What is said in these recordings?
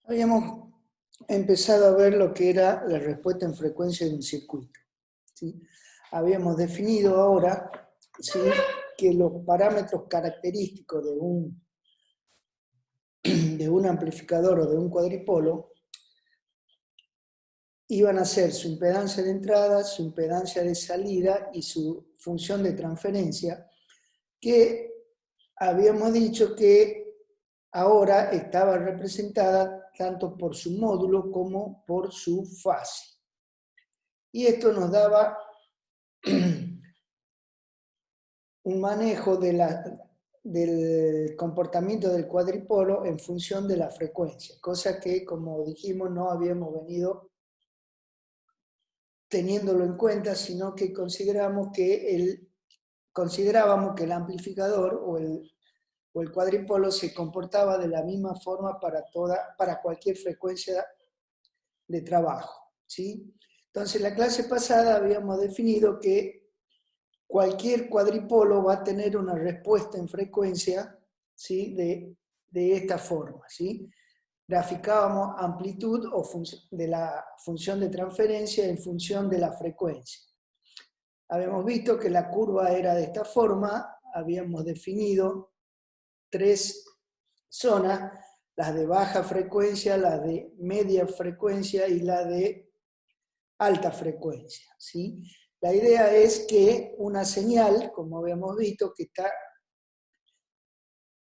Habíamos empezado a ver lo que era la respuesta en frecuencia de un circuito, ¿sí? Habíamos definido ahora, ¿sí?, que los parámetros característicos de un amplificador o de un cuadripolo iban a ser su impedancia de entrada, su impedancia de salida y su función de transferencia, que habíamos dicho que ahora estaba representada tanto por su módulo como por su fase. Y esto nos daba un manejo del comportamiento del cuadripolo en función de la frecuencia, cosa que, como dijimos, no habíamos venido teniéndolo en cuenta, sino que considerábamos que el amplificador o el cuadripolo se comportaba de la misma forma para cualquier frecuencia de trabajo, ¿sí? Entonces, en la clase pasada habíamos definido que cualquier cuadripolo va a tener una respuesta en frecuencia, ¿sí?, de esta forma, ¿sí? Graficábamos amplitud de la función de transferencia en función de la frecuencia. Habíamos visto que la curva era de esta forma, habíamos definido 3 zonas, las de baja frecuencia, las de media frecuencia y la de alta frecuencia, ¿sí? La idea es que una señal, como habíamos visto,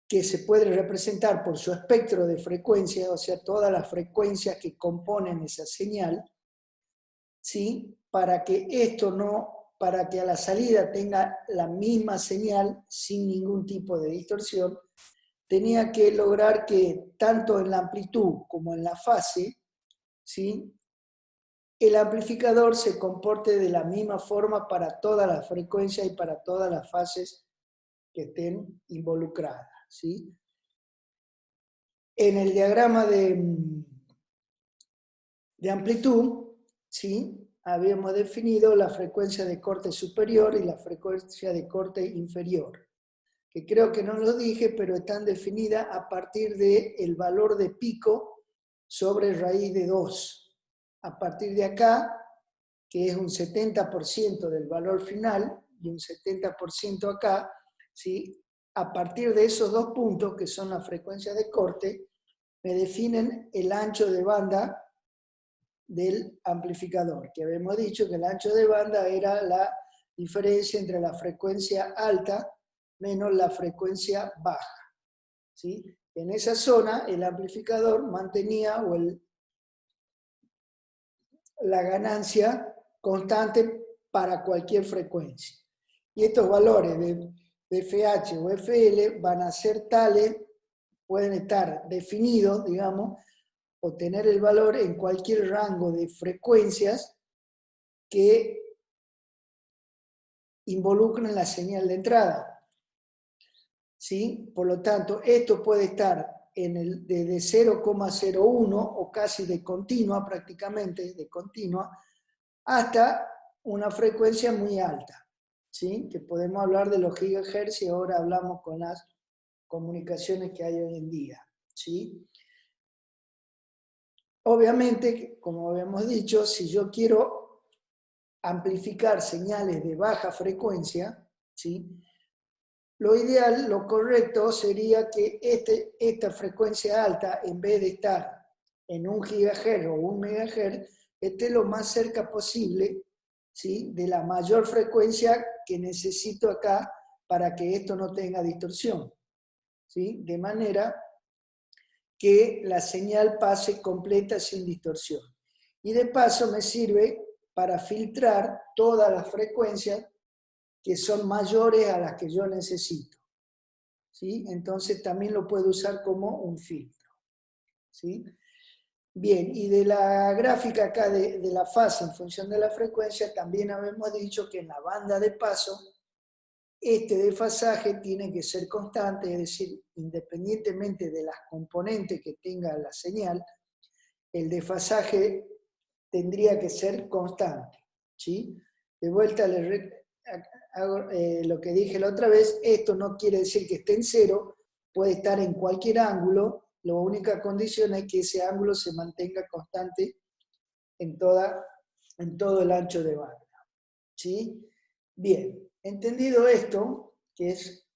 que se puede representar por su espectro de frecuencia, o sea, todas las frecuencias que componen esa señal, ¿sí?, para que a la salida tenga la misma señal sin ningún tipo de distorsión, tenía que lograr que tanto en la amplitud como en la fase, ¿sí?, el amplificador se comporte de la misma forma para todas las frecuencias y para todas las fases que estén involucradas, ¿sí? En el diagrama de amplitud, ¿sí?, habíamos definido la frecuencia de corte superior y la frecuencia de corte inferior, que creo que no lo dije, pero están definidas a partir del valor de pico sobre raíz de 2. A partir de acá, que es un 70% del valor final, y un 70% acá, ¿sí?, a partir de esos 2 puntos, que son las frecuencias de corte, me definen el ancho de banda del amplificador, que habíamos dicho que el ancho de banda era la diferencia entre la frecuencia alta menos la frecuencia baja, ¿sí? En esa zona el amplificador mantenía la ganancia constante para cualquier frecuencia. Y estos valores de FH o FL van a ser tales, pueden estar definidos, digamos, o tener el valor en cualquier rango de frecuencias que involucren la señal de entrada, ¿sí? Por lo tanto, esto puede estar desde 0,01 o casi de continua, prácticamente de continua, hasta una frecuencia muy alta, ¿sí?, que podemos hablar de los gigahertz y ahora hablamos con las comunicaciones que hay hoy en día, ¿sí? Obviamente, como habíamos dicho, si yo quiero amplificar señales de baja frecuencia, ¿sí?, lo ideal, lo correcto sería que esta frecuencia alta, en vez de estar en 1 gigahertz o 1 megahertz, esté lo más cerca posible, ¿sí?, de la mayor frecuencia que necesito acá para que esto no tenga distorsión, ¿sí?, de manera que la señal pase completa sin distorsión. Y de paso me sirve para filtrar todas las frecuencias que son mayores a las que yo necesito, ¿sí? Entonces también lo puedo usar como un filtro, ¿sí? Bien, y de la gráfica acá de la fase en función de la frecuencia, también habíamos dicho que en la banda de paso, este desfasaje tiene que ser constante, es decir, independientemente de las componentes que tenga la señal, el desfasaje tendría que ser constante, ¿sí? De vuelta hago lo que dije la otra vez, esto no quiere decir que esté en cero, puede estar en cualquier ángulo, la única condición es que ese ángulo se mantenga constante en todo el ancho de banda. ¿Sí? Bien, entendido esto, que es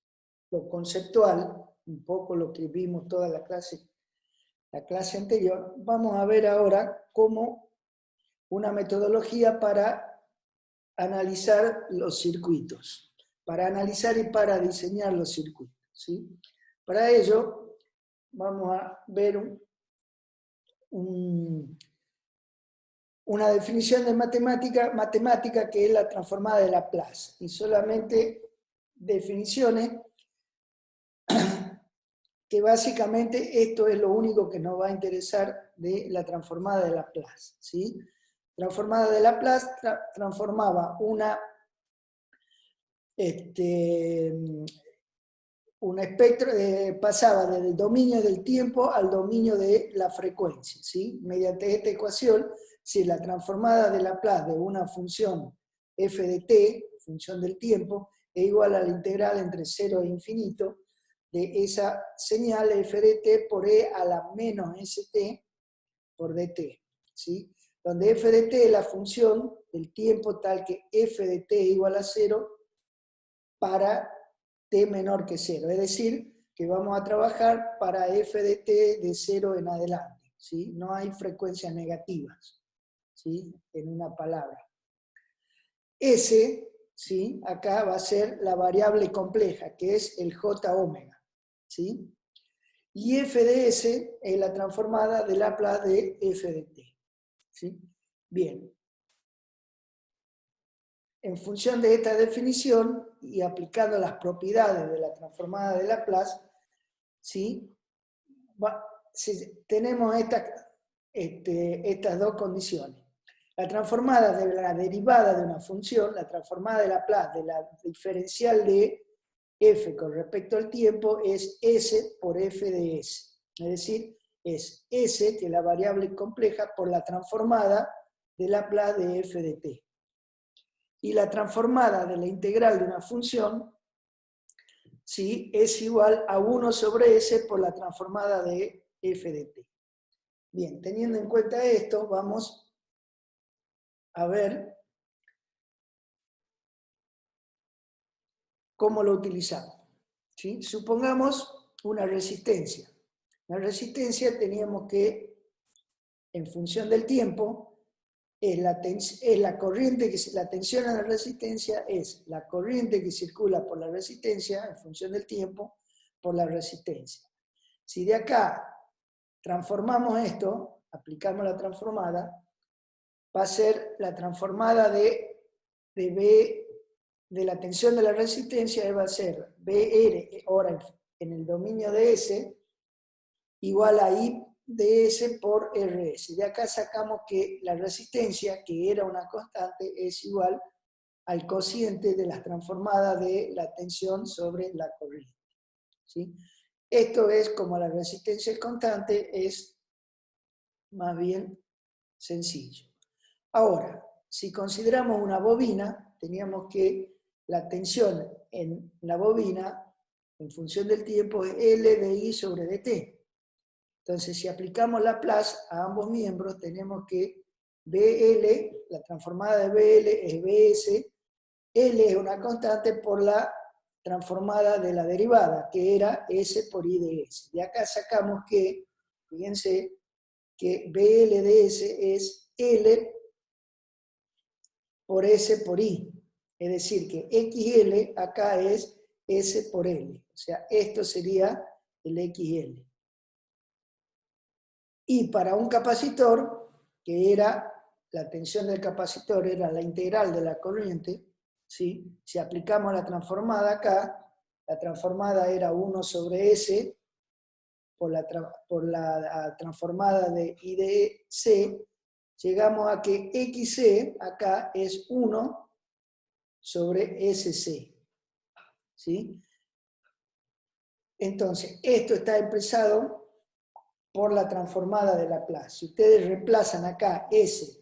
lo conceptual, un poco lo que vimos toda la clase anterior, vamos a ver ahora cómo una metodología para analizar los circuitos, para analizar y para diseñar los circuitos. ¿Sí? Para ello, vamos a ver una definición de matemática que es la transformada de Laplace, y solamente definiciones que básicamente esto es lo único que nos va a interesar de la transformada de Laplace. ¿Sí? Transformada de Laplace transformaba un espectro, pasaba del dominio del tiempo al dominio de la frecuencia. ¿Sí? Mediante esta ecuación, si la transformada de Laplace de una función f de t, función del tiempo, es igual a la integral entre 0 e infinito de esa señal f de t por e a la menos st por dt. ¿Sí? Donde f de t es la función del tiempo tal que f de t es igual a 0 para t menor que 0. Es decir, que vamos a trabajar para f de t de 0 en adelante. ¿Sí? No hay frecuencias negativas, ¿sí? En una palabra. S, ¿sí? Acá va a ser la variable compleja, que es el j omega. ¿Sí? Y f de s es la transformada de Laplace de f de t. ¿Sí? Bien. En función de esta definición y aplicando las propiedades de la transformada de Laplace, ¿sí? Tenemos estas dos condiciones. La transformada de la derivada de una función, la transformada de Laplace de la diferencial de f con respecto al tiempo es s por f de s. Es decir, es s, que es la variable compleja, por la transformada de Laplace de f de t. Y la transformada de la integral de una función, ¿sí? Es igual a 1 sobre s por la transformada de f de t. Bien, teniendo en cuenta esto, vamos a ver cómo lo utilizamos. ¿Sí? Supongamos una resistencia. La resistencia teníamos que, en función del tiempo, la corriente, la tensión a la resistencia es la corriente que circula por la resistencia, en función del tiempo, por la resistencia. Si de acá transformamos esto, aplicamos la transformada, va a ser la transformada de B, de la tensión de la resistencia, va a ser BR, ahora en el dominio de S, igual a I de S por RS. De acá sacamos que la resistencia, que era una constante, es igual al cociente de las transformadas de la tensión sobre la corriente. ¿Sí? Esto es, como la resistencia es constante, es más bien sencillo. Ahora, si consideramos una bobina, teníamos que la tensión en la bobina, en función del tiempo, es L de I sobre dt. Entonces, si aplicamos Laplace a ambos miembros, tenemos que BL, la transformada de BL es BS, L es una constante por la transformada de la derivada, que era S por I de S. Y acá sacamos que, fíjense, que BL de S es L por S por I. Es decir, que XL acá es S por L. O sea, esto sería el XL. Y para un capacitor, que era, la tensión del capacitor era la integral de la corriente, ¿sí? Si aplicamos la transformada acá, la transformada era 1 sobre S por la transformada de I de C, llegamos a que XC acá es 1 sobre SC. ¿Sí? Entonces, esto está expresado por la transformada de Laplace. Si ustedes reemplazan acá S,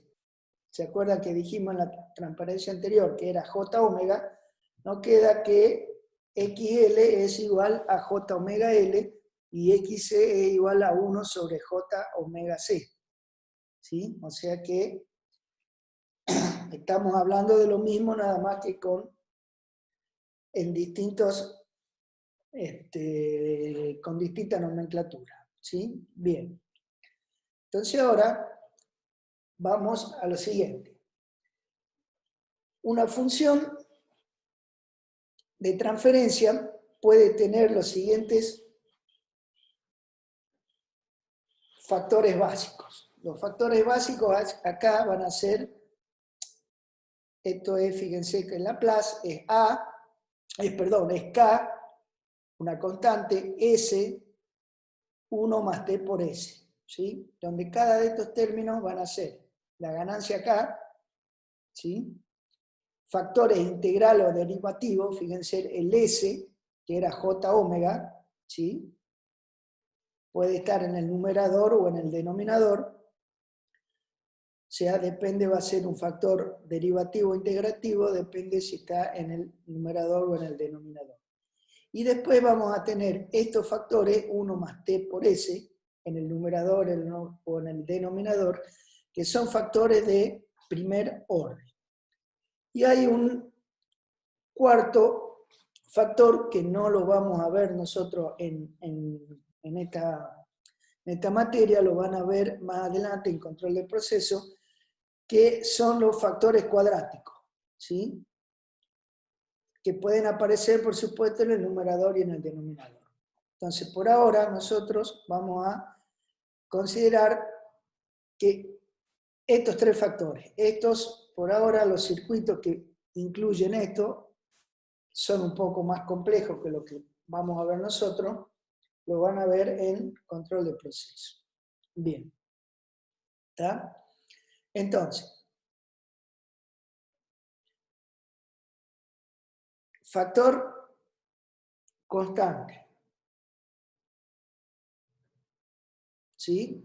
¿Se acuerdan que dijimos en la transparencia anterior que era J omega? No queda que XL es igual a J omega L y XC es igual a 1 sobre J omega C. ¿Sí? O sea que estamos hablando de lo mismo, nada más que en distintos, con distinta nomenclatura. ¿Sí? Bien. Entonces ahora vamos a lo siguiente. Una función de transferencia puede tener los siguientes factores básicos. Los factores básicos acá van a ser, esto es, fíjense que en Laplace es es K, una constante, S, 1 más T por S, ¿sí? Donde cada de estos términos van a ser la ganancia K, ¿sí? Factores integral o derivativos, fíjense el S, que era J omega, ¿sí? Puede estar en el numerador o en el denominador, o sea, depende, va a ser un factor derivativo o integrativo, depende si está en el numerador o en el denominador. Y después vamos a tener estos factores, 1 más T por S, en el numerador o en el denominador, que son factores de primer orden. Y hay un cuarto factor que no lo vamos a ver nosotros en esta materia, lo van a ver más adelante en control del proceso, que son los factores cuadráticos, ¿sí? Que pueden aparecer, por supuesto, en el numerador y en el denominador. Entonces, por ahora, nosotros vamos a considerar que estos tres factores, por ahora, los circuitos que incluyen esto, son un poco más complejos que lo que vamos a ver nosotros, lo van a ver en control de proceso. Bien. ¿Está? Entonces, factor constante. ¿Sí?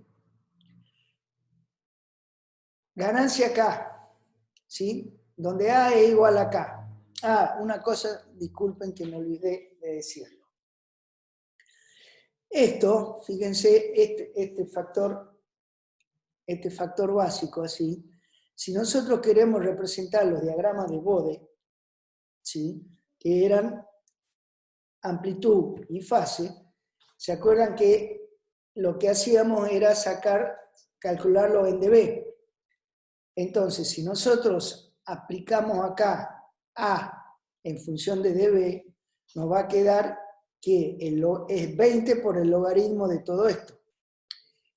Ganancia K, ¿sí? Donde A es igual a K. Una cosa, disculpen que me olvidé de decirlo. Esto, fíjense, este factor básico, así, si nosotros queremos representar los diagramas de Bode, ¿sí? Que eran amplitud y fase, ¿se acuerdan que lo que hacíamos era calcularlo en dB? Entonces, si nosotros aplicamos acá A en función de dB, nos va a quedar que es 20 por el logaritmo de todo esto.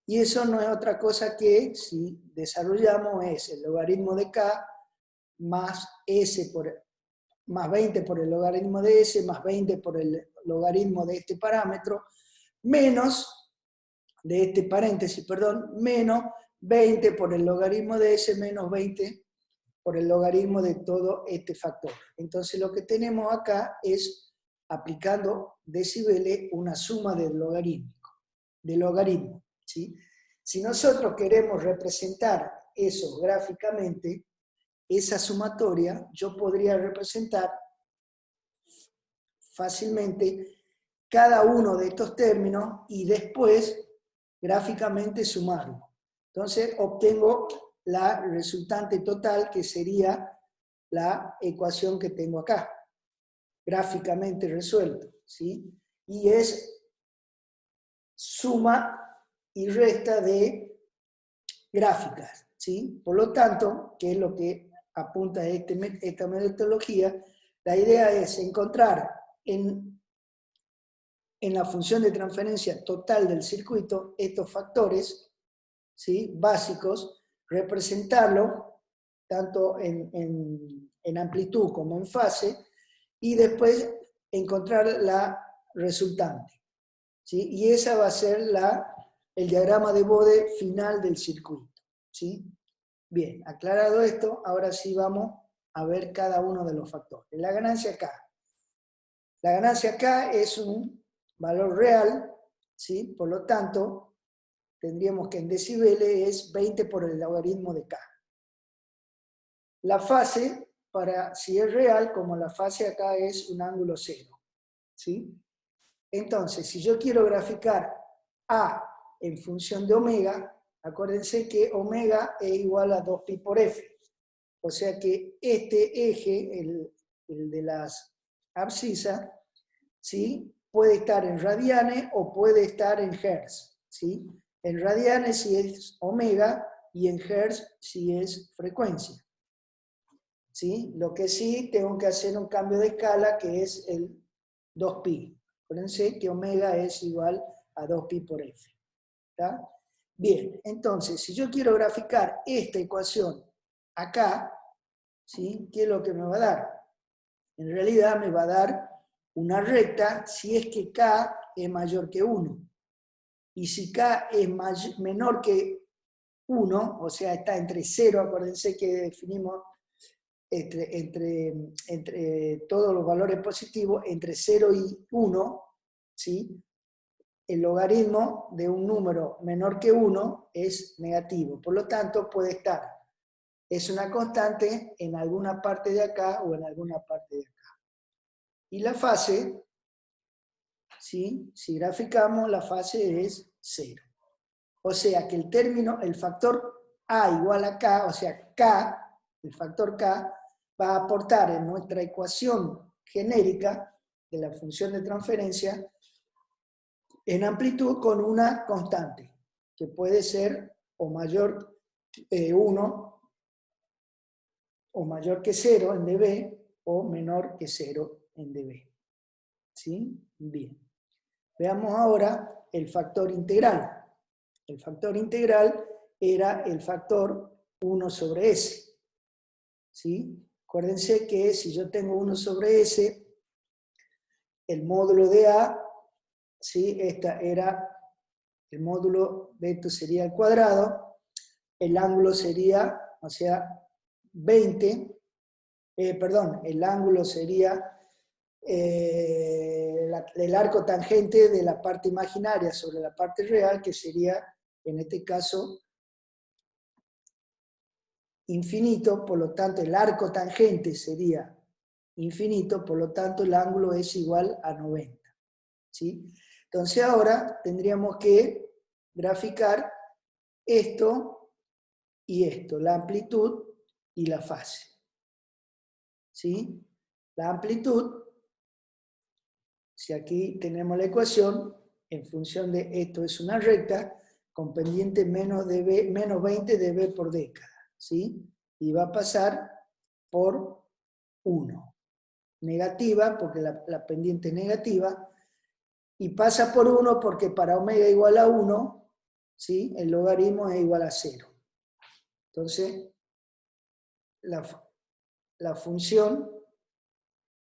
Y eso no es otra cosa que, si desarrollamos, es el logaritmo de K más más 20 por el logaritmo de S, más 20 por el logaritmo de este parámetro, menos, de este paréntesis, perdón, menos 20 por el logaritmo de S, menos 20 por el logaritmo de todo este factor. Entonces lo que tenemos acá es, aplicando decibeles, una suma de logaritmo, ¿sí? Si nosotros queremos representar eso gráficamente, esa sumatoria, yo podría representar fácilmente cada uno de estos términos y después gráficamente sumarlo. Entonces obtengo la resultante total, que sería la ecuación que tengo acá, gráficamente resuelto, ¿sí? Y es suma y resta de gráficas, ¿sí? Por lo tanto, que es lo que apunta esta metodología, la idea es encontrar en la función de transferencia total del circuito estos factores, ¿sí? Básicos, representarlo tanto en amplitud como en fase, y después encontrar la resultante, ¿sí? Y esa va a ser el diagrama de Bode final del circuito, ¿sí? Bien, aclarado esto, ahora sí vamos a ver cada uno de los factores. La ganancia K. La ganancia K es un valor real, ¿sí? Por lo tanto, tendríamos que en decibeles es 20 por el logaritmo de K. la fase, si es real, como la fase acá es un ángulo cero. ¿Sí? Entonces, si yo quiero graficar A en función de omega, acuérdense que omega es igual a 2pi por f. O sea que este eje, el de las abscisas, ¿sí? Puede estar en radianes o puede estar en hertz. ¿Sí? En radianes si es omega y en hertz si es frecuencia. ¿Sí? Lo que sí tengo que hacer un cambio de escala que es el 2pi. Acuérdense que omega es igual a 2pi por f. ¿Está? Bien, entonces, si yo quiero graficar esta ecuación acá, ¿sí? ¿Qué es lo que me va a dar? En realidad me va a dar una recta si es que k es mayor que 1. Y si k es menor que 1, o sea, está entre 0, acuérdense que definimos entre todos los valores positivos, entre 0 y 1, ¿sí? El logaritmo de un número menor que 1 es negativo. Por lo tanto, puede estar, es una constante en alguna parte de acá o en alguna parte de acá. Y la fase, ¿sí? Si graficamos, la fase es 0. O sea que el término, el factor A igual a K, o sea, K, el factor K, va a aportar en nuestra ecuación genérica de la función de transferencia en amplitud con una constante, que puede ser o mayor 1 o mayor que 0 en dB o menor que 0 en dB. ¿Sí? Bien. Veamos ahora el factor integral. El factor integral era el factor 1 sobre S. ¿Sí? Acuérdense que si yo tengo 1 sobre S, el módulo de A, ¿sí? Esta era, el módulo de esto sería al cuadrado, el ángulo sería, o sea, 20, el ángulo sería el arco tangente de la parte imaginaria sobre la parte real, que sería, en este caso, infinito, por lo tanto el arco tangente sería infinito, por lo tanto el ángulo es igual a 90. ¿Sí? Entonces ahora tendríamos que graficar esto y esto, la amplitud y la fase. ¿Sí? La amplitud, si aquí tenemos la ecuación, en función de esto es una recta, con pendiente menos 20 dB por década. ¿Sí? Y va a pasar por 1. Negativa, porque la pendiente es negativa, y pasa por 1 porque para omega igual a 1, ¿sí? El logaritmo es igual a 0. Entonces, la función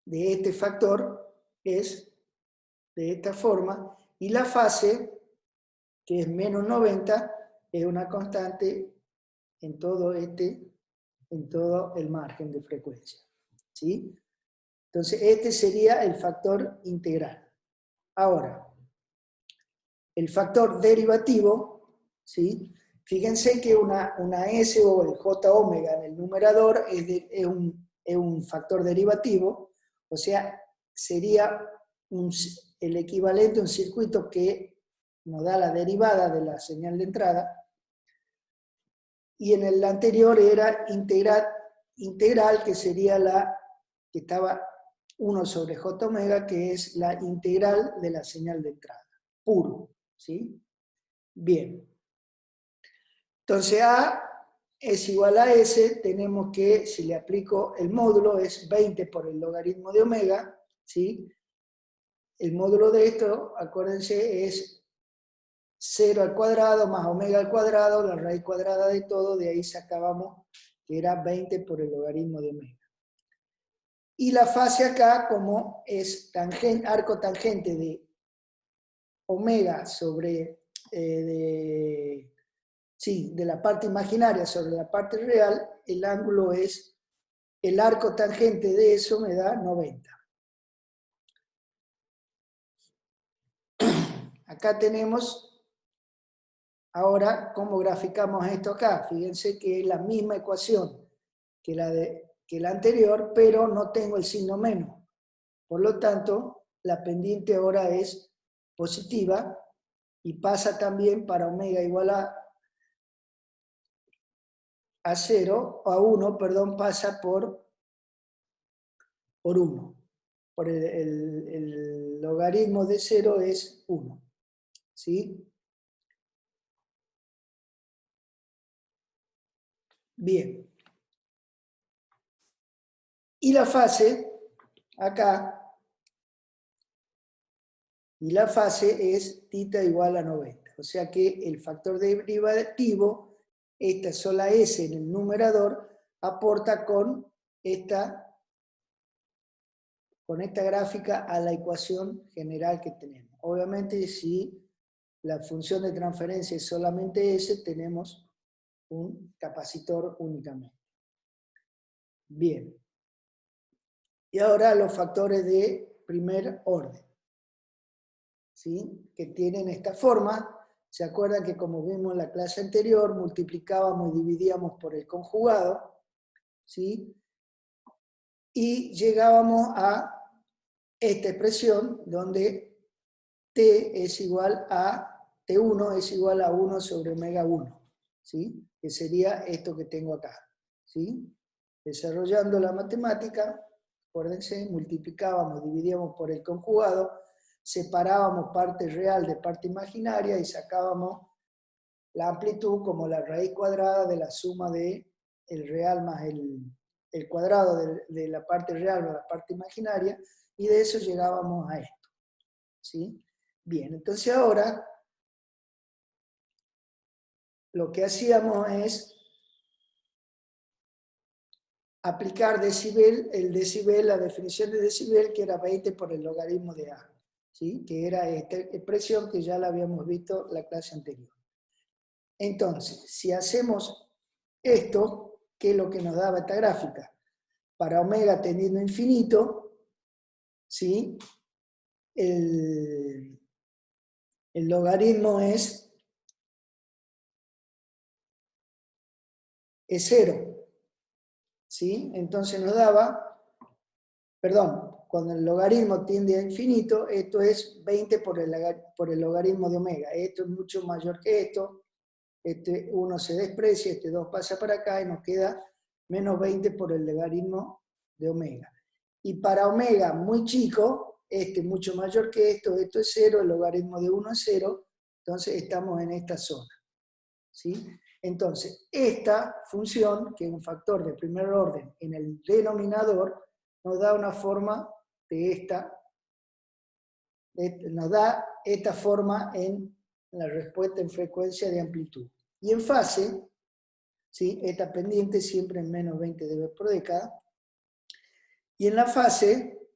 de este factor es de esta forma, y la fase, que es menos 90, es una constante en todo el margen de frecuencia. ¿Sí? Entonces, este sería el factor integral. Ahora, el factor derivativo, ¿sí? Fíjense que una S o el J omega en el numerador es un factor derivativo, o sea, sería el equivalente a un circuito que nos da la derivada de la señal de entrada, y en el anterior era integral, que sería que estaba 1 sobre J omega, que es la integral de la señal de entrada, puro. ¿Sí? Bien. Entonces A es igual a S, tenemos que, si le aplico el módulo, es 20 por el logaritmo de omega, ¿sí? El módulo de esto, acuérdense, es 0 al cuadrado más omega al cuadrado, la raíz cuadrada de todo, de ahí sacábamos que era 20 por el logaritmo de omega. Y la fase acá, como es arco tangente de omega sobre, de la parte imaginaria sobre la parte real, el ángulo es, el arco tangente de eso me da 90. Acá tenemos, ahora, cómo graficamos esto acá. Fíjense que es la misma ecuación que la anterior, pero no tengo el signo menos. Por lo tanto, la pendiente ahora es positiva y pasa también para omega igual a 0, a 1, perdón, pasa por 1. Por el logaritmo de 0 es 1. ¿Sí? Bien. Y la fase, acá, y la fase es θ igual a 90. O sea que el factor derivativo, esta sola S en el numerador, aporta con esta gráfica a la ecuación general que tenemos. Obviamente, si la función de transferencia es solamente S, tenemos un capacitor únicamente. Bien. Y ahora los factores de primer orden, ¿sí? Que tienen esta forma. ¿Se acuerdan que como vimos en la clase anterior, multiplicábamos y dividíamos por el conjugado? ¿Sí? Y llegábamos a esta expresión donde T es igual a, T1 es igual a 1 sobre omega 1, ¿sí? Que sería esto que tengo acá, ¿sí? Desarrollando la matemática, acuérdense, multiplicábamos, dividíamos por el conjugado, separábamos parte real de parte imaginaria y sacábamos la amplitud como la raíz cuadrada de la suma de el real más el cuadrado de la parte real más la parte imaginaria, y de eso llegábamos a esto, ¿sí? Bien, entonces ahora lo que hacíamos es aplicar el decibel, la definición de decibel, que era 20 por el logaritmo de A, ¿sí? Que era esta expresión que ya la habíamos visto en la clase anterior. Entonces, si hacemos esto, ¿qué es lo que nos daba esta gráfica? Para omega tendiendo a infinito, ¿sí? El logaritmo es 0. ¿Sí? Entonces nos daba, perdón, cuando el logaritmo tiende a infinito, esto es 20 por el logaritmo de omega. Esto es mucho mayor que esto. Este 1 se desprecia, este 2 pasa para acá y nos queda menos 20 por el logaritmo de omega. Y para omega muy chico, este es mucho mayor que esto es 0, el logaritmo de 1 es 0, entonces estamos en esta zona. ¿Sí? Entonces, esta función, que es un factor de primer orden en el denominador, nos da una forma de esta, nos da esta forma en la respuesta en frecuencia de amplitud. Y en fase, ¿sí? Esta pendiente siempre en menos 20 dB por década. Y en la fase,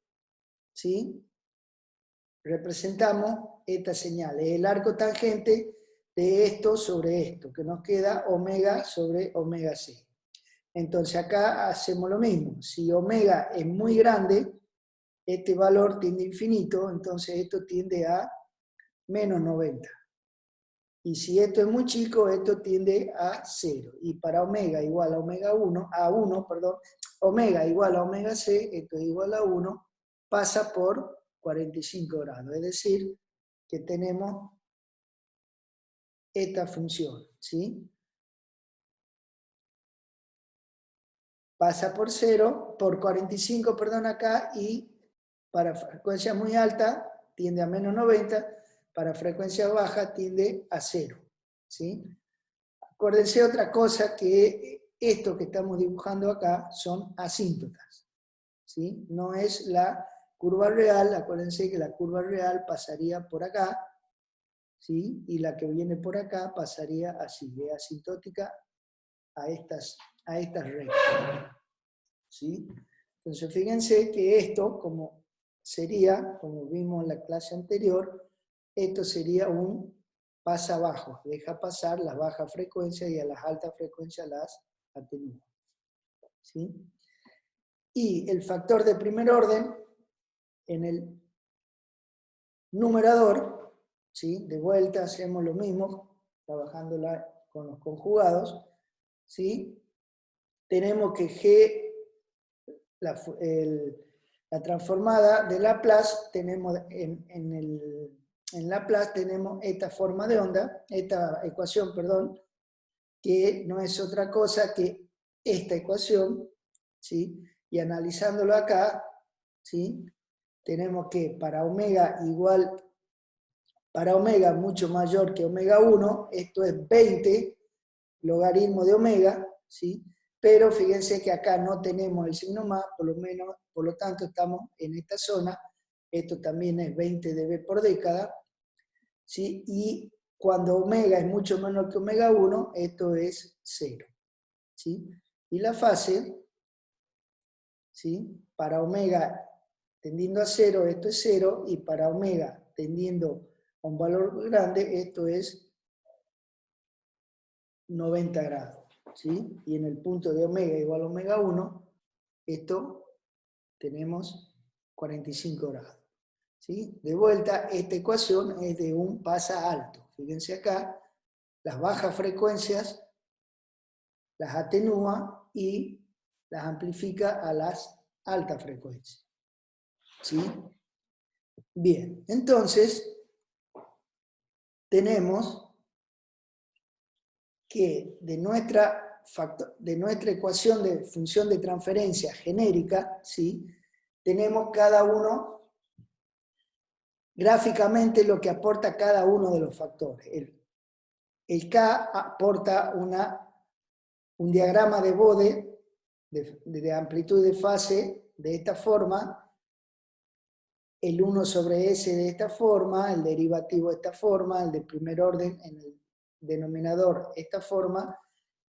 ¿sí? Representamos esta señal, es el arco tangente de esto sobre esto, que nos queda omega sobre omega c. Entonces acá hacemos lo mismo. Si omega es muy grande, este valor tiende a infinito, entonces esto tiende a menos 90. Y si esto es muy chico, esto tiende a 0. Y para omega igual a omega 1, omega igual a omega c, esto es igual a 1, pasa por 45 grados. Es decir, que tenemos esta función, ¿sí? Pasa por 0, por 45, perdón, acá, y para frecuencia muy alta tiende a menos 90, para frecuencia baja tiende a 0, ¿sí? Acuérdense otra cosa, que esto que estamos dibujando acá son asíntotas, ¿sí? No es la curva real, acuérdense que la curva real pasaría por acá, ¿sí? Y la que viene por acá pasaría así, de asintótica a estas rectas, ¿sí? Entonces fíjense que esto, como vimos en la clase anterior, esto sería un pasa abajo, deja pasar las bajas frecuencias y a las altas frecuencias las atenúa, ¿sí? Y el factor de primer orden en el numerador, ¿sí? De vuelta hacemos lo mismo, trabajándola con los conjugados, ¿sí? tenemos que G, la transformada de Laplace, tenemos en Laplace tenemos esta forma de onda, esta ecuación, perdón, que no es otra cosa que esta ecuación, ¿sí? Y analizándolo acá, ¿sí? Tenemos que para omega mucho mayor que omega 1, esto es 20 logaritmo de omega, ¿sí? Pero fíjense que acá no tenemos el signo más, por lo tanto estamos en esta zona, esto también es 20 dB por década, ¿sí? Y cuando omega es mucho menor que omega 1, esto es 0, ¿sí? Y la fase, ¿sí? Para omega tendiendo a 0, esto es 0, y para omega tendiendo a un valor grande, esto es 90 grados, ¿sí? Y en el punto de omega igual a omega 1, esto tenemos 45 grados, ¿sí? De vuelta, esta ecuación es de un pasa alto. Fíjense acá, las bajas frecuencias las atenúa y las amplifica a las altas frecuencias, ¿sí? Bien, entonces tenemos que de nuestra ecuación de función de transferencia genérica, ¿sí? Tenemos cada uno, gráficamente, lo que aporta cada uno de los factores. El K aporta un diagrama de Bode de amplitud de fase de esta forma, el 1 sobre S de esta forma, el derivativo de esta forma, el de primer orden en el denominador esta forma,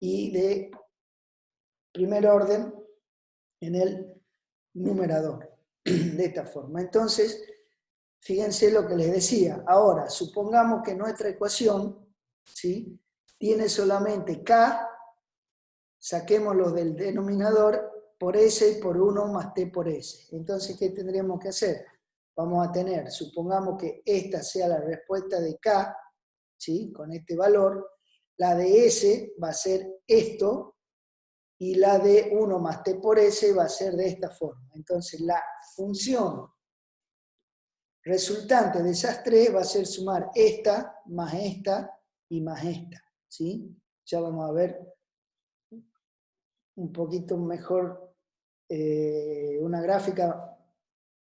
y de primer orden en el numerador de esta forma. Entonces, fíjense lo que les decía. Ahora, supongamos que nuestra ecuación, ¿sí?, tiene solamente K, saquémoslo del denominador por S y por 1 más T por S. Entonces, ¿qué tendríamos que hacer? Vamos a tener, supongamos que esta sea la respuesta de K, ¿sí?, con este valor. La de S va a ser esto, y la de 1 más T por S va a ser de esta forma. Entonces, la función resultante de esas tres va a ser sumar esta y más esta, ¿sí? Ya vamos a ver un poquito mejor una gráfica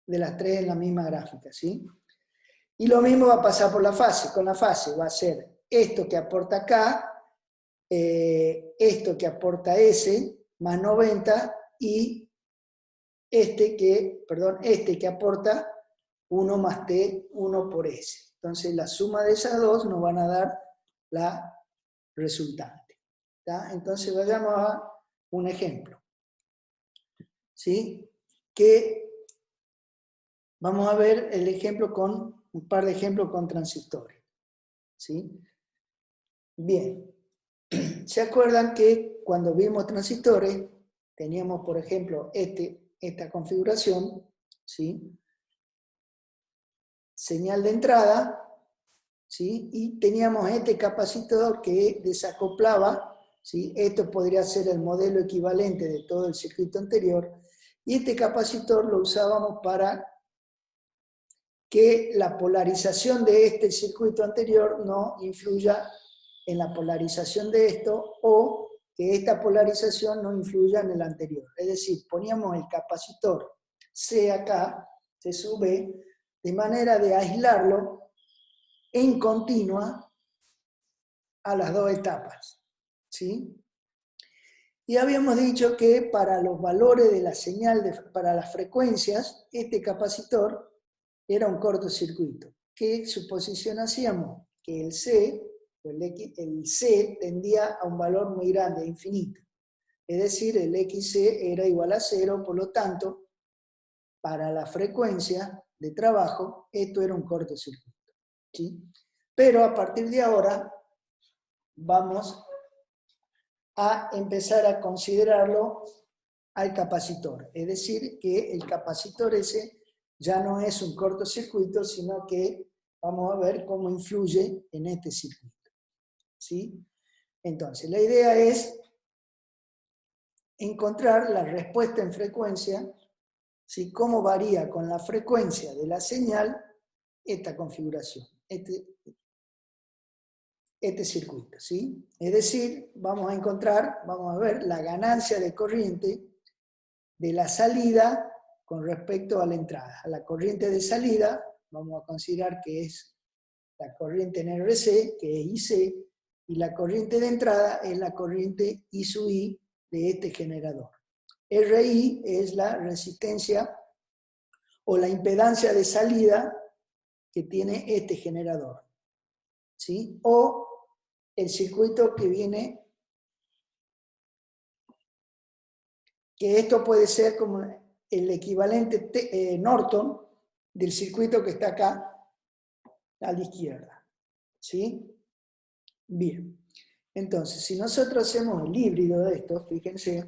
de las tres en la misma gráfica, ¿sí? Y lo mismo va a pasar por la fase. Con la fase va a ser esto que aporta K, esto que aporta S, más 90, y este que aporta 1 más T, 1 por S. Entonces la suma de esas dos nos van a dar la resultante. ¿Tá? Entonces vayamos a un ejemplo, ¿sí? Que vamos a ver el ejemplo con un par de ejemplos con transistores, ¿sí? Bien, ¿se acuerdan que cuando vimos transistores teníamos, por ejemplo, esta configuración, ¿sí? Señal de entrada, ¿sí? Y teníamos este capacitor que desacoplaba, ¿sí? Esto podría ser el modelo equivalente de todo el circuito anterior, y este capacitor lo usábamos para que la polarización de este circuito anterior no influya en la polarización de esto, o que esta polarización no influya en el anterior. Es decir, poníamos el capacitor C acá, C sub B, de manera de aislarlo en continua a las dos etapas, ¿sí? Y habíamos dicho que para los valores de la señal, para las frecuencias, este capacitor era un cortocircuito. ¿Qué suposición hacíamos? Que el C tendía a un valor muy grande, infinito. Es decir, el XC era igual a 0, por lo tanto, para la frecuencia de trabajo, esto era un cortocircuito, ¿sí? Pero a partir de ahora, vamos a empezar a considerarlo al capacitor. Es decir, que el capacitor ese ya no es un cortocircuito, sino que vamos a ver cómo influye en este circuito, ¿sí? Entonces, la idea es encontrar la respuesta en frecuencia, ¿sí? Cómo varía con la frecuencia de la señal esta configuración, este circuito, ¿sí? Es decir, vamos a ver la ganancia de corriente de la salida con respecto a la entrada. A la corriente de salida vamos a considerar que es la corriente en RC, que es IC, y la corriente de entrada es la corriente I sub I de este generador. RI es la resistencia o la impedancia de salida que tiene este generador, ¿sí? O el circuito que viene, que esto puede ser como el equivalente Norton del circuito que está acá a la izquierda, ¿sí? Bien, entonces si nosotros hacemos el híbrido de esto, fíjense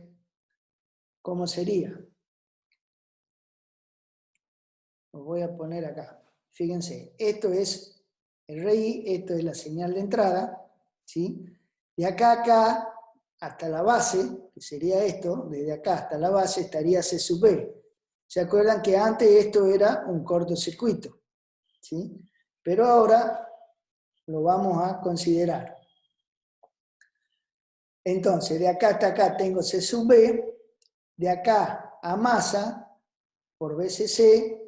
cómo sería. Lo voy a poner acá. Fíjense, esto es el RI, esto es la señal de entrada, ¿sí? De acá a acá, hasta la base, que sería esto, desde acá hasta la base estaría C sub B. ¿Se acuerdan que antes esto era un cortocircuito? ¿Sí? Pero ahora lo vamos a considerar. Entonces, de acá hasta acá tengo C sub B, de acá a masa, por BCC,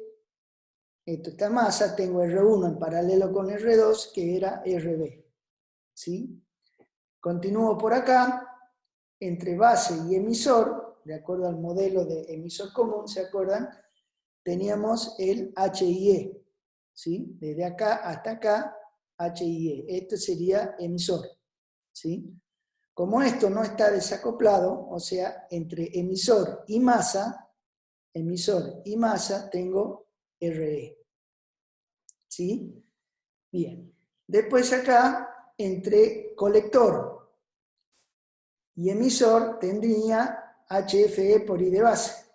esto está masa, tengo R1 en paralelo con R2, que era RB. ¿Sí? Continúo por acá, entre base y emisor, de acuerdo al modelo de emisor común, ¿se acuerdan? Teníamos el HIE, ¿sí? Desde acá hasta acá, HIE. Este sería emisor, ¿sí? Como esto no está desacoplado, o sea, entre emisor y masa, tengo RE. ¿Sí? Bien. Después acá, entre colector y emisor, tendría HFE por I de base,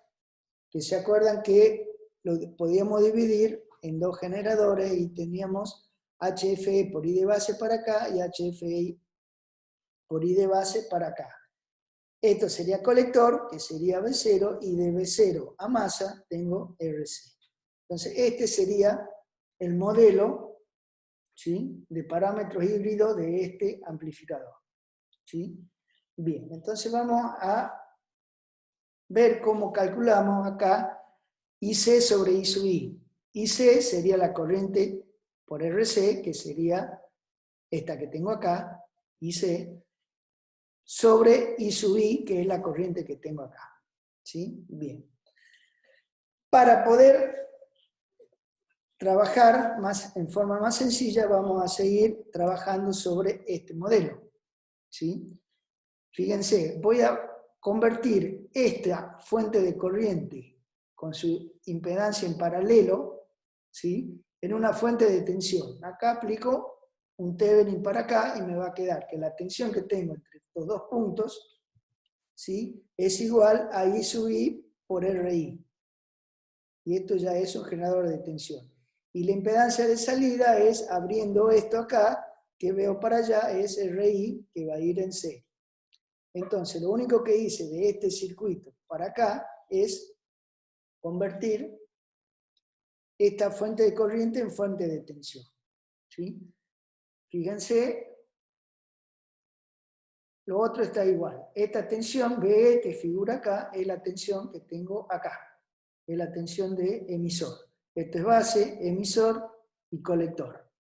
que se acuerdan que lo podíamos dividir en dos generadores y teníamos HFE por I de base para acá y HFE por I de base para acá. Esto sería colector, que sería B0, y de B0 a masa tengo RC. Entonces, este sería el modelo, ¿sí?, de parámetros híbridos de este amplificador. ¿Sí? Bien, entonces vamos a ver cómo calculamos acá IC sobre I sub I. IC sería la corriente por RC, que sería esta que tengo acá, IC, sobre I sub I, que es la corriente que tengo acá. ¿Sí? Bien. Para poder trabajar en forma más sencilla, vamos a seguir trabajando sobre este modelo. ¿Sí? Fíjense, voy a convertir esta fuente de corriente con su impedancia en paralelo, ¿sí?, en una fuente de tensión. Acá aplico un Thevenin para acá y me va a quedar que la tensión que tengo entre estos dos puntos, ¿sí?, es igual a I sub I por RI. Y esto ya es un generador de tensión. Y la impedancia de salida es, abriendo esto acá, que veo para allá, es RI, que va a ir en C. Entonces, lo único que hice de este circuito para acá es convertir esta fuente de corriente en fuente de tensión. ¿Sí? Fíjense, lo otro está igual. Esta tensión B que figura acá es la tensión que tengo acá. Es la tensión de emisor. Esto es base, emisor y colector.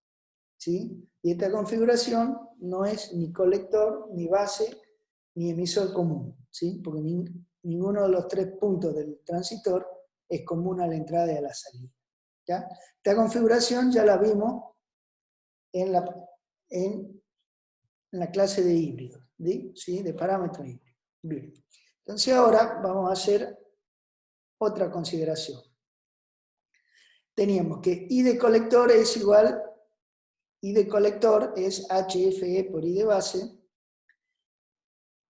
¿Sí? Y esta configuración no es ni colector, ni base, ni emisor común. ¿Sí? Porque ninguno de los tres puntos del transistor es común a la entrada y a la salida. ¿Ya? Esta configuración ya la vimos en la clase de híbridos, ¿sí? De parámetros híbridos. Bien. Entonces ahora vamos a hacer otra consideración. Teníamos que I de colector es igual, I de colector es HFE por I de base,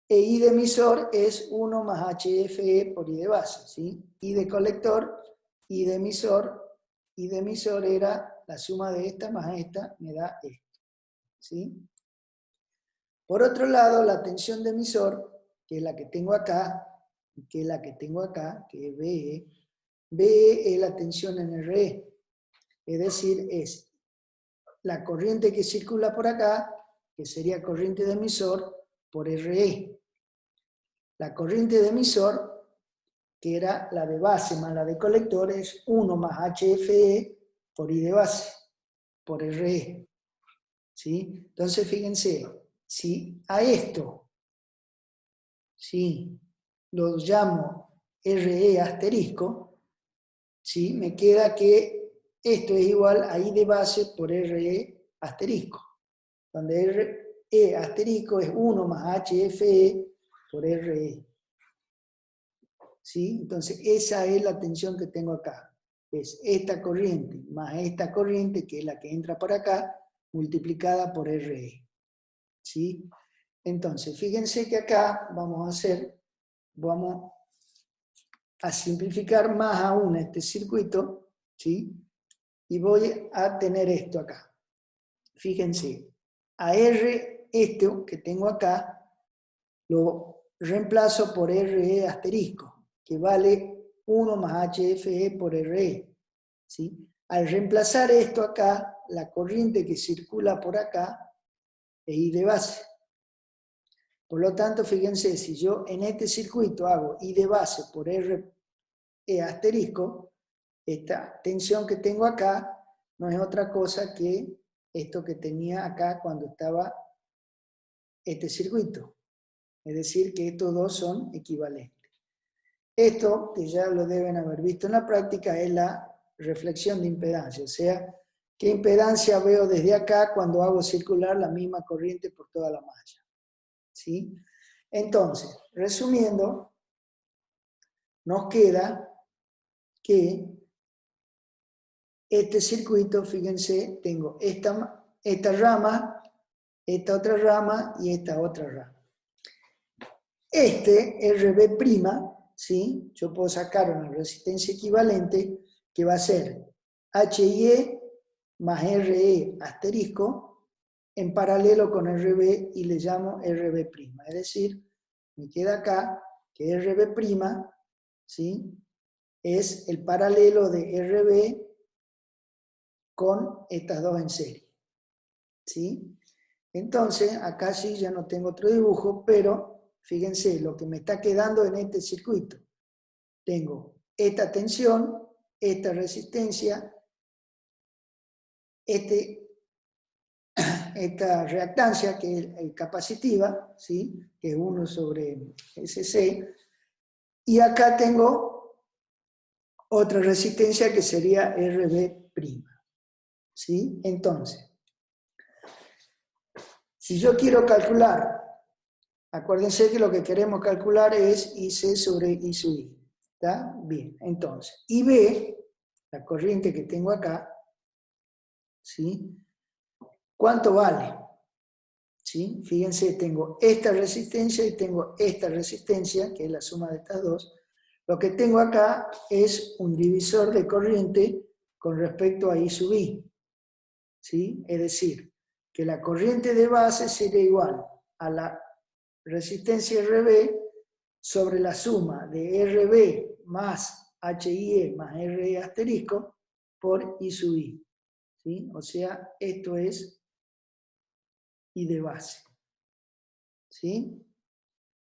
e I de emisor es 1 más HFE por I de base, ¿sí? I de colector, I de emisor era la suma de esta más esta, me da esto, ¿sí? Por otro lado, la tensión de emisor, que es la que tengo acá, que es la que tengo acá, que es BE. BE es la tensión en RE, es decir, es la corriente que circula por acá, que sería corriente de emisor, por RE. La corriente de emisor, que era la de base más la de colector, es 1 más HFE por I de base, por RE. ¿Sí? Entonces, fíjense, si a esto, ¿sí?, lo llamo RE asterisco, ¿sí?, me queda que esto es igual a I de base por RE asterisco, donde RE asterisco es 1 más HFE por RE. ¿Sí? Entonces, esa es la tensión que tengo acá. Es esta corriente más esta corriente, que es la que entra por acá, multiplicada por RE. ¿Sí? Entonces, fíjense que acá vamos a simplificar más aún este circuito, ¿sí? Y voy a tener esto acá. Fíjense, a R, esto que tengo acá, lo reemplazo por RE asterisco, que vale 1 más HFE por RE. ¿Sí? Al reemplazar esto acá, la corriente que circula por acá es I de base. Por lo tanto, fíjense, si yo en este circuito hago I de base por RE asterisco, esta tensión que tengo acá no es otra cosa que esto que tenía acá cuando estaba este circuito. Es decir, que estos dos son equivalentes. Esto, que ya lo deben haber visto en la práctica, es la reflexión de impedancia. O sea, qué impedancia veo desde acá cuando hago circular la misma corriente por toda la malla. ¿Sí? Entonces, resumiendo, nos queda que este circuito, fíjense, tengo esta rama, esta otra rama y esta otra rama. Este RB', ¿sí?, yo puedo sacar una resistencia equivalente que va a ser HIE más RE asterisco en paralelo con RB y le llamo RB'. Es decir, me queda acá que RB', ¿sí?, es el paralelo de RB con estas dos en serie. ¿Sí? Entonces, acá sí ya no tengo otro dibujo, pero fíjense lo que me está quedando en este circuito. Tengo esta tensión, esta resistencia, esta reactancia que es capacitiva, ¿sí?, que es 1 sobre SC, y acá tengo otra resistencia que sería RB'. ¿Sí? Entonces, si yo quiero calcular, acuérdense que lo que queremos calcular es IC sobre I sub I. ¿Está? Bien, entonces, IB, la corriente que tengo acá, ¿sí?, ¿cuánto vale? ¿Sí? Fíjense, tengo esta resistencia y tengo esta resistencia, que es la suma de estas dos. Lo que tengo acá es un divisor de corriente con respecto a I sub I. ¿Sí? Es decir, que la corriente de base sería igual a la resistencia RB sobre la suma de RB más HIE más RE asterisco por I sub I. ¿Sí? O sea, esto es I de base. ¿Sí?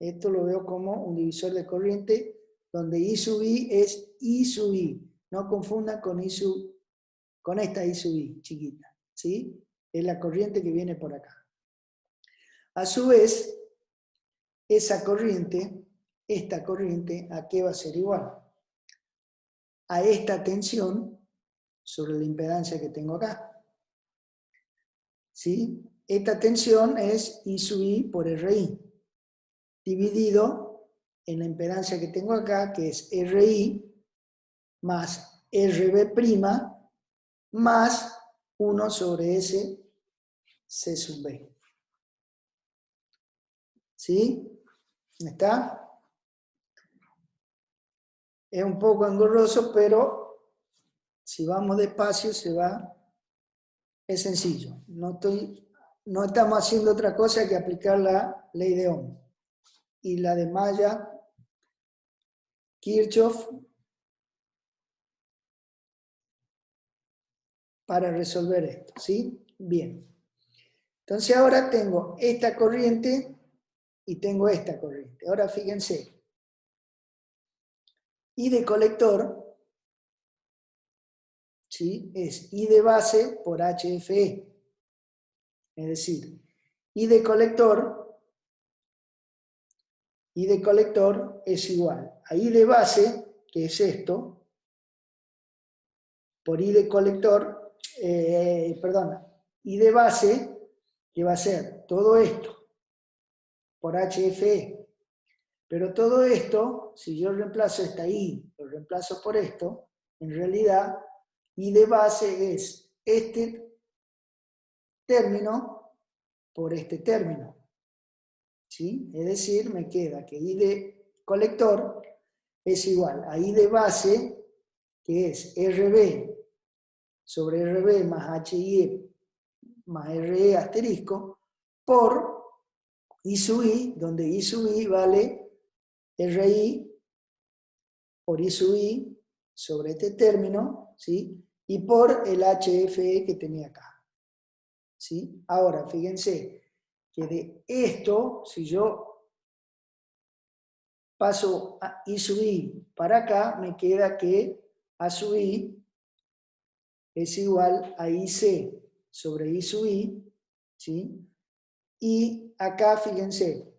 Esto lo veo como un divisor de corriente donde I sub I es I sub I. No confundan con esta I sub I chiquita. ¿Sí? Es la corriente que viene por acá. A su vez, esta corriente, ¿a qué va a ser igual? A esta tensión sobre la impedancia que tengo acá. ¿Sí? Esta tensión es I sub I por RI, dividido en la impedancia que tengo acá, que es RI más RB' más 1 sobre S C sub B. ¿Sí? ¿Está? Es un poco engorroso, pero si vamos despacio es sencillo. No estamos haciendo otra cosa que aplicar la ley de Ohm. Y la de malla Kirchhoff para resolver esto, ¿sí? Bien. Entonces ahora tengo esta corriente y tengo esta corriente. Ahora fíjense, I de colector, ¿sí? Es I de base por HFE. Es decir, I de colector es igual a I de base, que es esto, por I de colector, perdona, I de base, que va a ser todo esto, por HFE. Pero todo esto, si yo reemplazo esta I, lo reemplazo por esto, en realidad, I de base es este término por este término. ¿Sí? Es decir, me queda que I de colector es igual a I de base, que es RB sobre RB más HIE más RE asterisco, por I sub I, donde I sub I vale RI por I sub I sobre este término, ¿sí? Y por el HFE que tenía acá. ¿Sí? Ahora, fíjense que de esto, si yo paso a I sub I para acá, me queda que A sub I es igual a IC sobre I sub I, ¿sí? Y acá, fíjense,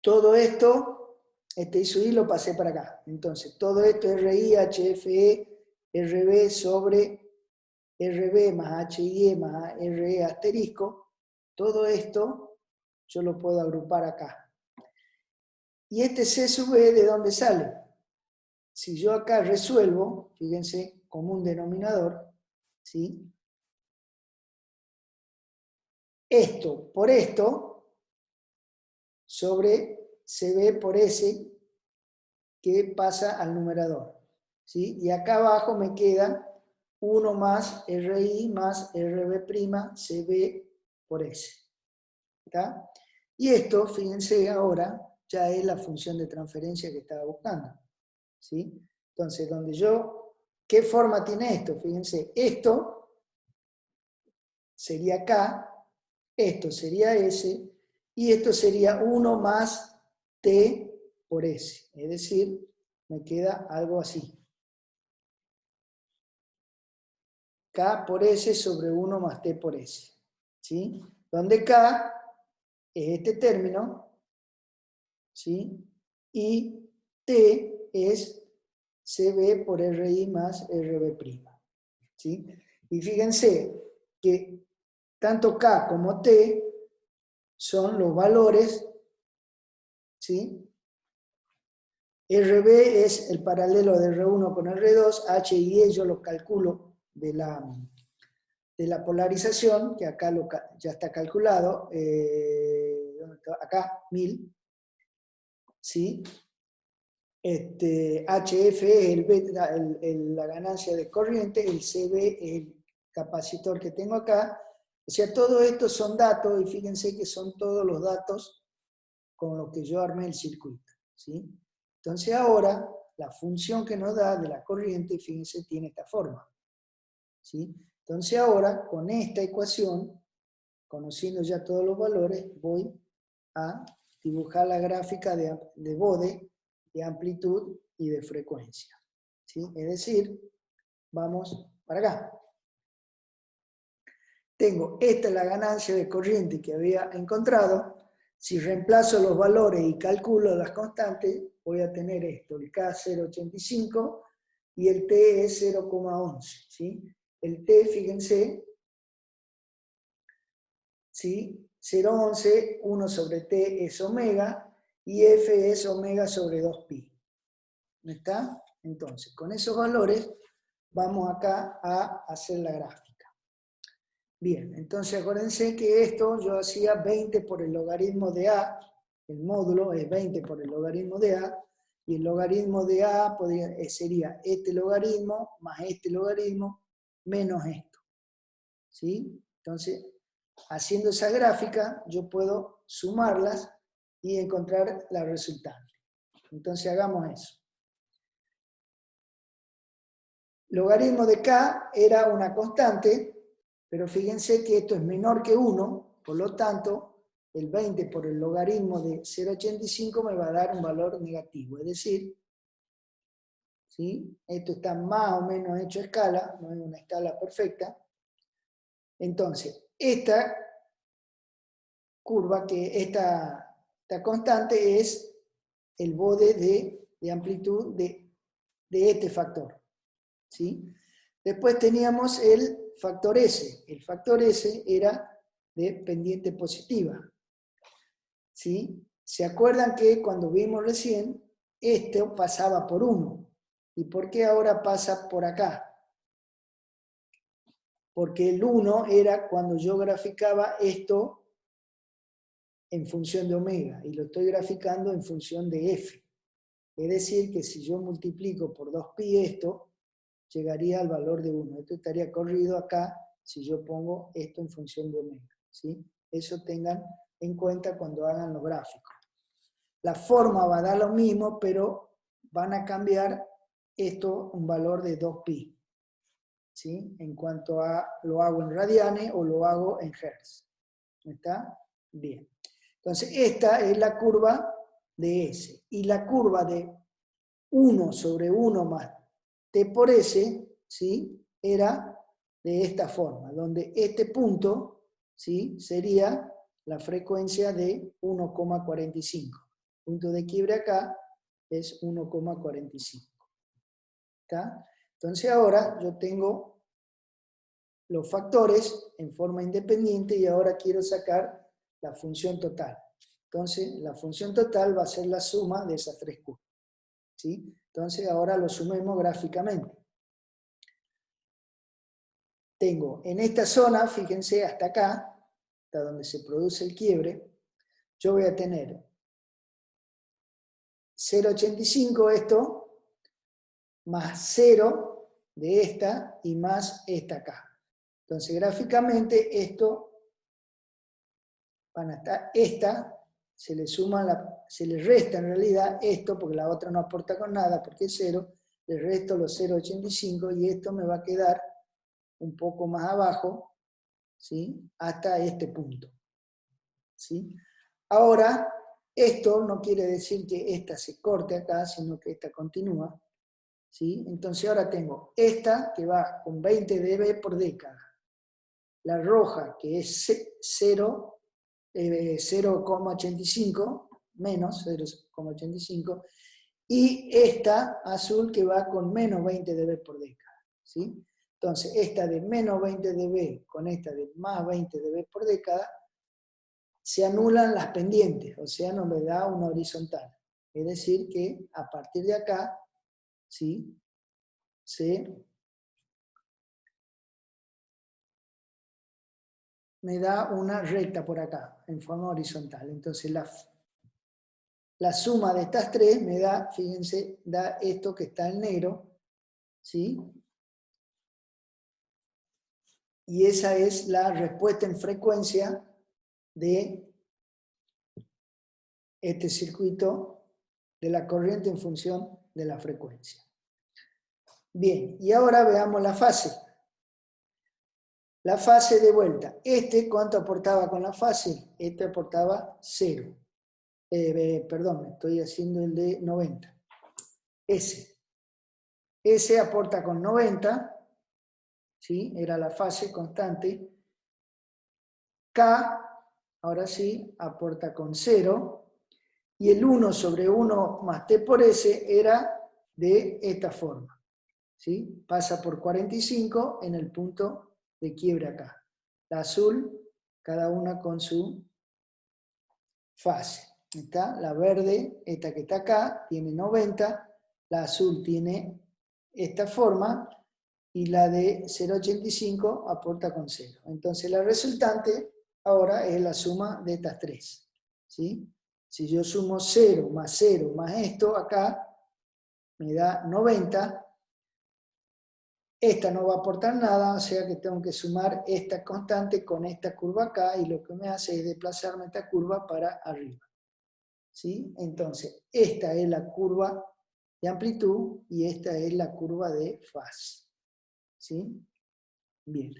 todo esto, este I sub I lo pasé para acá. Entonces, todo esto es RI, HFE, RB sobre RB más HIE más RE asterisco, todo esto yo lo puedo agrupar acá. ¿Y este C sub E de dónde sale? Si yo acá resuelvo, fíjense, común denominador, ¿sí? Esto por esto sobre CB por S que pasa al numerador, ¿sí? Y acá abajo me queda 1 más RI más RB' CB por S. ¿Está? Y esto, fíjense ahora, ya es la función de transferencia que estaba buscando. ¿Sí? Entonces, donde yo, ¿qué forma tiene esto? Fíjense, esto sería K, esto sería S, y esto sería 1 más T por S. Es decir, me queda algo así. K por S sobre 1 más T por S. ¿Sí? Donde K es este término, ¿sí? Y T es CB por RI más RB'. ¿Sí? Y fíjense que tanto K como T son los valores, ¿sí? RB es el paralelo de R1 con R2, H y E yo lo calculo de la polarización, que acá ya está calculado, acá, 1000, ¿sí? HF es la ganancia de corriente, el CB es el capacitor que tengo acá. O sea, todo esto son datos, y fíjense que son todos los datos con los que yo armé el circuito, ¿sí? Entonces ahora, la función que nos da de la corriente, fíjense, tiene esta forma, ¿sí? Entonces ahora, con esta ecuación, conociendo ya todos los valores, voy a dibujar la gráfica de Bode, de amplitud y de frecuencia, ¿sí? Es decir, vamos para acá. Tengo, esta es la ganancia de corriente que había encontrado. Si reemplazo los valores y calculo las constantes, voy a tener esto, el K 0,85 y el T es 0,11, ¿sí? El T, fíjense, ¿sí? 0,11, 1 sobre T es omega, y F es omega sobre 2pi. ¿No está? Entonces, con esos valores, vamos acá a hacer la gráfica. Bien, entonces acuérdense que esto yo hacía 20 por el logaritmo de A, el módulo es 20 por el logaritmo de A, y el logaritmo de A sería este logaritmo más este logaritmo menos esto. ¿Sí? Entonces, haciendo esa gráfica, yo puedo sumarlas y encontrar la resultante. Entonces hagamos eso. Logaritmo de k era una constante, pero fíjense que esto es menor que 1, por lo tanto, el 20 por el logaritmo de 0,85 me va a dar un valor negativo. Es decir, ¿sí? Esto está más o menos hecho a escala, no es una escala perfecta. Entonces, esta curva, esta constante es el bode de amplitud de este factor. ¿Sí? Después teníamos el factor S. El factor S era de pendiente positiva. ¿Sí? ¿Se acuerdan que cuando vimos recién, esto pasaba por 1? ¿Y por qué ahora pasa por acá? Porque el 1 era cuando yo graficaba esto en función de omega, y lo estoy graficando en función de f. Es decir, que si yo multiplico por 2pi esto, llegaría al valor de 1. Esto estaría corrido acá si yo pongo esto en función de omega. ¿Sí? Eso tengan en cuenta cuando hagan los gráficos. La forma va a dar lo mismo, pero van a cambiar esto un valor de 2pi. ¿Sí? En cuanto a lo hago en radianes o lo hago en hertz. ¿Está? Bien. Entonces, esta es la curva de S. Y la curva de 1 sobre 1 más T por S, ¿sí? Era de esta forma, donde este punto, ¿sí? Sería la frecuencia de 1,45. Punto de quiebre acá es 1,45. ¿Está? Entonces ahora yo tengo los factores en forma independiente y ahora quiero sacar la función total. Entonces la función total va a ser la suma de esas tres curvas. ¿Sí? Entonces ahora lo sumemos gráficamente. Tengo en esta zona, fíjense hasta acá, hasta donde se produce el quiebre, yo voy a tener 0,85 esto, más 0 de esta y más esta acá. Entonces gráficamente esto van a estar, esta se le suma, se le resta en realidad esto, porque la otra no aporta con nada, porque es 0, le resto los 0,85 y esto me va a quedar un poco más abajo, ¿sí? Hasta este punto. ¿Sí? Ahora, esto no quiere decir que esta se corte acá, sino que esta continúa. ¿Sí? Entonces ahora tengo esta que va con 20 dB por década. La roja que es 0,85, menos 0,85, y esta azul que va con menos 20 dB por década. ¿Sí? Entonces, esta de menos 20 dB con esta de más 20 dB por década, se anulan las pendientes, o sea, no me da una horizontal. Es decir, que a partir de acá, ¿sí? Me da una recta por acá, en forma horizontal. Entonces, la suma de estas tres me da, fíjense, da esto que está en negro, ¿sí? Y esa es la respuesta en frecuencia de este circuito de la corriente en función de la frecuencia. Bien, y ahora veamos la fase. La fase de vuelta. ¿Cuánto aportaba con la fase? Este aportaba 0. Perdón, estoy haciendo el de 90. S aporta con 90, ¿sí? Era la fase constante. K, ahora sí, aporta con 0. Y el 1 sobre 1 más T por S era de esta forma. ¿Sí? Pasa por 45 en el punto de quiebre acá. La azul, cada una con su fase. ¿Está? La verde, esta que está acá, tiene 90. La azul tiene esta forma. Y la de 0,85 aporta con 0. Entonces la resultante ahora es la suma de estas tres. ¿Sí? Si yo sumo 0 más esto acá, me da 90. Esta no va a aportar nada, o sea que tengo que sumar esta constante con esta curva acá, y lo que me hace es desplazarme esta curva para arriba. ¿sí? Entonces, esta es la curva de amplitud y esta es la curva de fase. ¿Sí? Bien.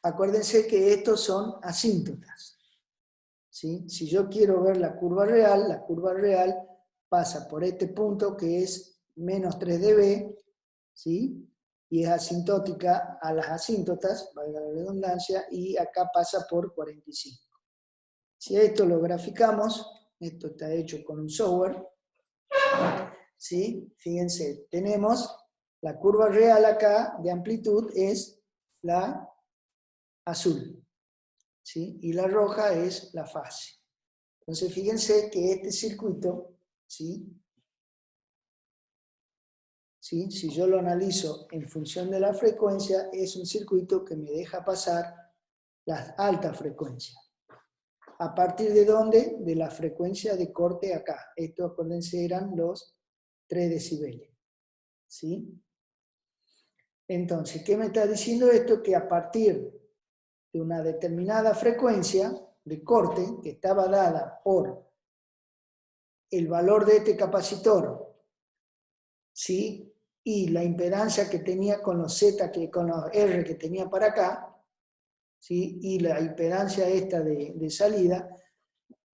Acuérdense que estos son asíntotas. ¿Sí? Si yo quiero ver la curva real pasa por este punto que es menos 3 dB, ¿sí? Y es asintótica a las asíntotas, valga la redundancia, y acá pasa por 45. Si esto lo graficamos, esto está hecho con un software, ¿sí? Fíjense, tenemos la curva real acá de amplitud es la azul, ¿sí? Y la roja es la fase. Entonces fíjense que este circuito, ¿sí? ¿Sí? Si yo lo analizo en función de la frecuencia, es un circuito que me deja pasar las altas frecuencias. ¿A partir de dónde? De la frecuencia de corte acá. Esto, acuérdense, eran los 3 decibeles. ¿Sí? Entonces, ¿qué me está diciendo esto? Que a partir de una determinada frecuencia de corte, que estaba dada por el valor de este capacitor, ¿sí? Y la impedancia que tenía con los Z, con los R que tenía para acá, ¿sí? Y la impedancia esta de salida,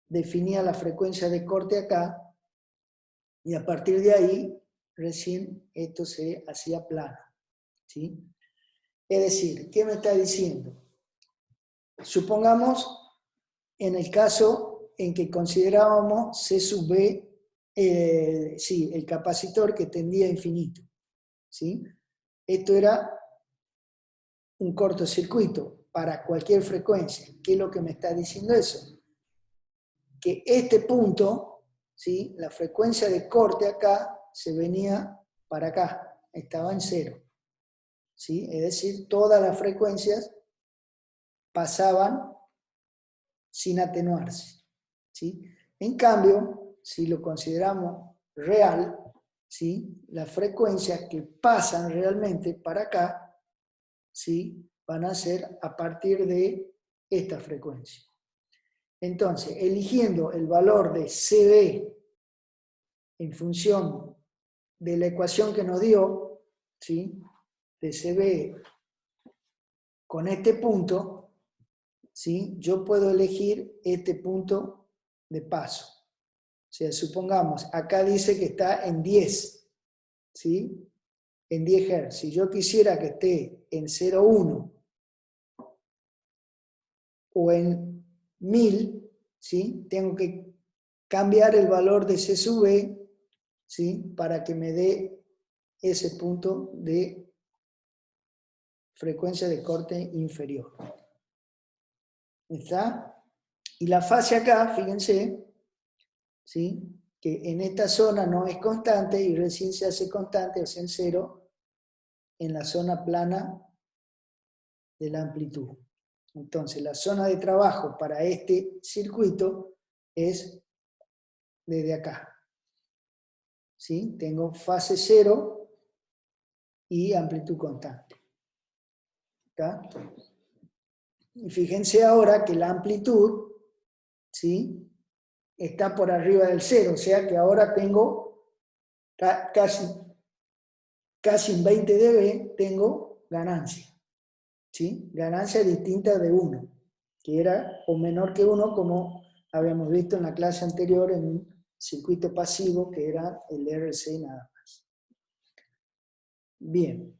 definía la frecuencia de corte acá, y a partir de ahí, recién esto se hacía plano, ¿sí? Es decir, ¿qué me está diciendo? Supongamos, en el caso en que considerábamos C sub B, sí, el capacitor que tendía a infinito, ¿sí? Esto era un cortocircuito para cualquier frecuencia. ¿Qué es lo que me está diciendo eso? Que este punto, ¿sí? La frecuencia de corte acá se venía para acá, estaba en cero, ¿sí? Es decir, todas las frecuencias pasaban sin atenuarse, ¿sí? En cambio, si lo consideramos real, ¿sí? Las frecuencias que pasan realmente para acá, ¿sí? Van a ser a partir de esta frecuencia. Entonces, eligiendo el valor de CB en función de la ecuación que nos dio, ¿sí? De CB con este punto, ¿sí? Yo puedo elegir este punto de paso. O sea, supongamos, acá dice que está en 10, ¿sí? En 10 Hz. Si yo quisiera que esté en 0,1 o en 1000, ¿sí? Tengo que cambiar el valor de C sub B, ¿sí? Para que me dé ese punto de frecuencia de corte inferior. ¿Está? Y la fase acá, fíjense, ¿sí? Que en esta zona no es constante y recién se hace constante, o sea, en cero, en la zona plana de la amplitud. Entonces, la zona de trabajo para este circuito es desde acá. ¿Sí? Tengo fase cero y amplitud constante. ¿Está? Y fíjense ahora que la amplitud, ¿sí? Está por arriba del cero, o sea que ahora tengo casi en 20 dB, tengo ganancia. ¿Sí? Ganancia distinta de 1, que era o menor que 1, como habíamos visto en la clase anterior en un circuito pasivo que era el RC nada más. Bien.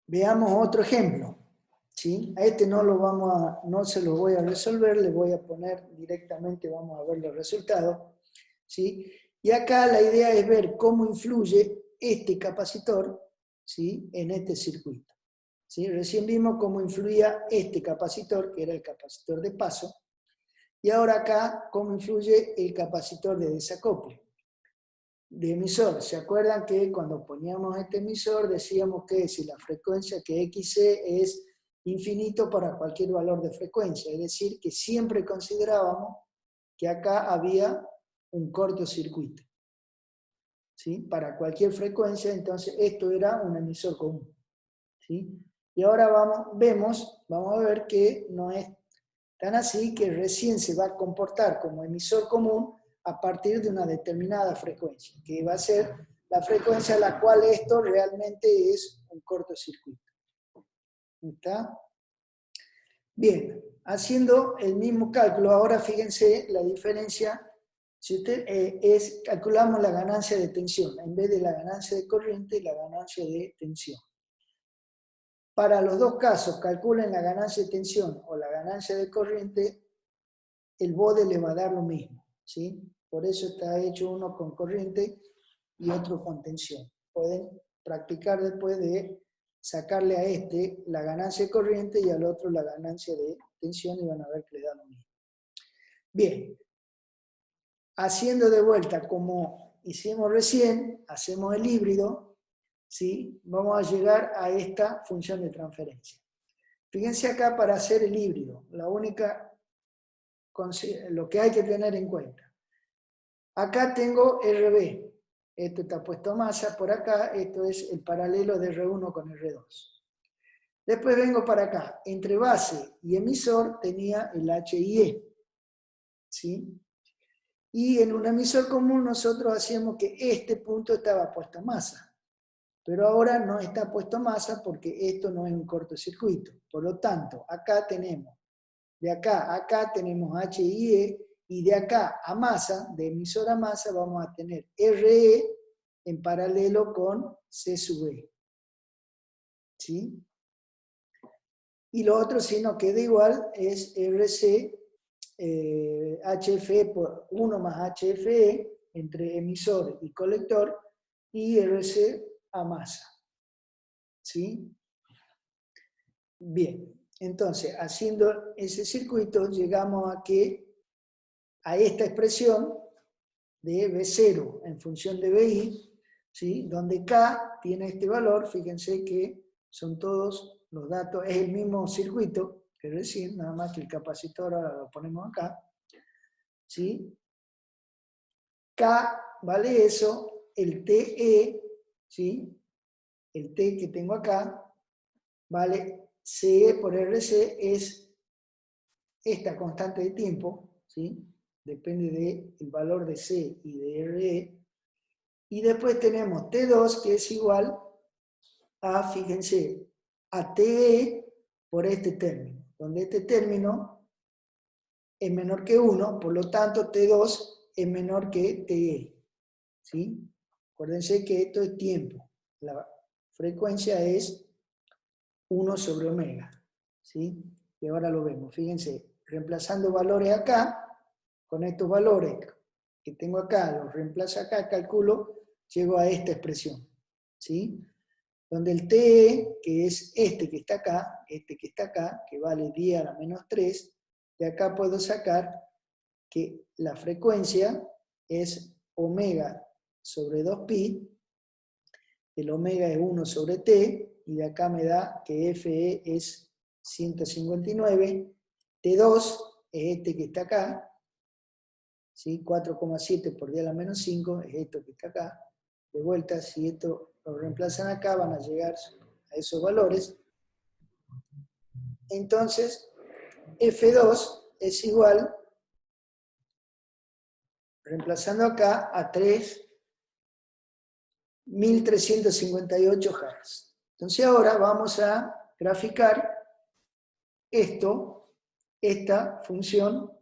Veamos otro ejemplo. ¿Sí? A este no se lo voy a resolver, le voy a poner directamente, vamos a ver los resultados. ¿Sí? Y acá la idea es ver cómo influye este capacitor, ¿sí? En este circuito. ¿Sí? Recién vimos cómo influía este capacitor, que era el capacitor de paso, y ahora acá cómo influye el capacitor de desacople, de emisor. ¿Se acuerdan que cuando poníamos este emisor decíamos que si la frecuencia que XC es infinito para cualquier valor de frecuencia? Es decir, que siempre considerábamos que acá había un cortocircuito, ¿sí? Para cualquier frecuencia, entonces esto era un emisor común, ¿sí? Y ahora vamos a ver que no es Tan así que recién se va a comportar como emisor común a partir de una determinada frecuencia, que va a ser la frecuencia a la cual esto realmente es un cortocircuito. ¿Está? Bien, haciendo el mismo cálculo, ahora fíjense la diferencia. Si calculamos la ganancia de tensión, en vez de la ganancia de corriente, la ganancia de tensión. Para los dos casos, calculen la ganancia de tensión o la ganancia de corriente, el bode le va a dar lo mismo, ¿sí? Por eso está hecho uno con corriente y otro con tensión. Pueden practicar después de sacarle a este la ganancia de corriente y al otro la ganancia de tensión y van a ver que le da lo mismo. Bien, haciendo de vuelta como hicimos recién, hacemos el híbrido, ¿sí? Vamos a llegar a esta función de transferencia. Fíjense acá para hacer el híbrido, lo que hay que tener en cuenta. Acá tengo RB, esto está puesto a masa, por acá esto es el paralelo de R1 con R2. Después vengo para acá, entre base y emisor tenía el H y E, ¿sí? Y en un emisor común nosotros hacíamos que este punto estaba puesto a masa, pero ahora no está puesto a masa porque esto no es un cortocircuito. Por lo tanto, acá tenemos, de acá a acá tenemos H y E, y de acá a masa, de emisor a masa, vamos a tener RE en paralelo con C sub E. ¿Sí? Y lo otro, si no queda igual, es RC HFE por 1 más HFE entre emisor y colector, y RC a masa. ¿Sí? Bien, entonces, haciendo ese circuito, llegamos a esta expresión de B0 en función de BI, ¿sí? Donde K tiene este valor, fíjense que son todos los datos, es el mismo circuito que recién, nada más que el capacitor ahora lo ponemos acá, ¿sí? K vale eso, el TE, ¿sí? El T que tengo acá, vale CE por RC, es esta constante de tiempo, ¿sí? Depende del valor de C y de RE. Y después tenemos T2, que es igual a, fíjense, a TE por este término, donde este término es menor que 1, por lo tanto T2 es menor que TE. ¿Sí? Acuérdense que esto es tiempo. La frecuencia es 1 sobre omega. ¿Sí? Y ahora lo vemos. Fíjense, reemplazando valores acá, con estos valores que tengo acá, los reemplazo acá, calculo, llego a esta expresión. ¿Sí? Donde el TE, que es este que está acá, que vale 10 a la menos 3, de acá puedo sacar que la frecuencia es omega sobre 2pi, el omega es 1 sobre t, y de acá me da que FE es 159, T2 es este que está acá, ¿sí? 4,7 por 10 a la menos 5, es esto que está acá. De vuelta, si esto lo reemplazan acá, van a llegar a esos valores. Entonces, F2 es igual, reemplazando acá, a 3.358 Hz. Entonces ahora vamos a graficar esta función.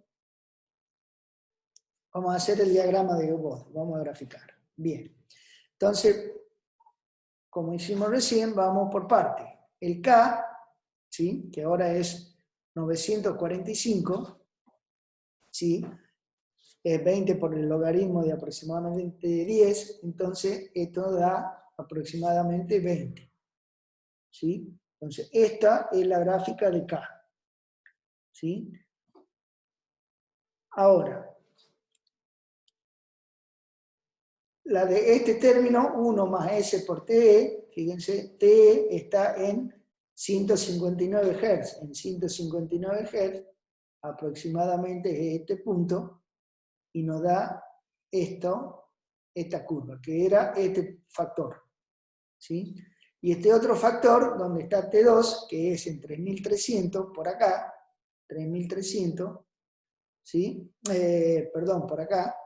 Vamos a hacer el diagrama de Bode, vamos a graficar. Bien. Entonces, como hicimos recién, vamos por parte. El K, ¿sí? Que ahora es 945, ¿sí? Es 20 por el logaritmo de aproximadamente 10, entonces esto da aproximadamente 20. ¿Sí? Entonces, esta es la gráfica de K. ¿Sí? Ahora, la de este término, 1 más S por TE, fíjense, TE está en 159 Hz. En 159 Hz aproximadamente es este punto, y nos da esta curva, que era este factor. ¿Sí? Y este otro factor, donde está T2, que es en 3.300, por acá, 3300, ¿sí? Perdón, por acá.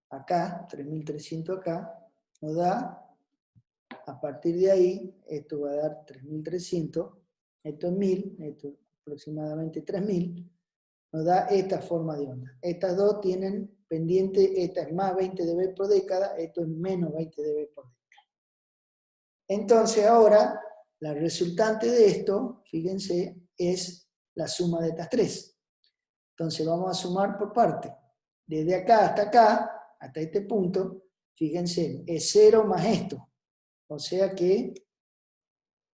Acá, 3300 acá, nos da, a partir de ahí, esto va a dar 3300, esto es 1000, esto es aproximadamente 3000, nos da esta forma de onda. Estas dos tienen pendiente, esta es más 20 dB por década, esto es menos 20 dB por década. Entonces ahora, la resultante de esto, fíjense, es la suma de estas tres. Entonces vamos a sumar por parte. Desde acá, hasta este punto, fíjense, es 0 más esto. O sea que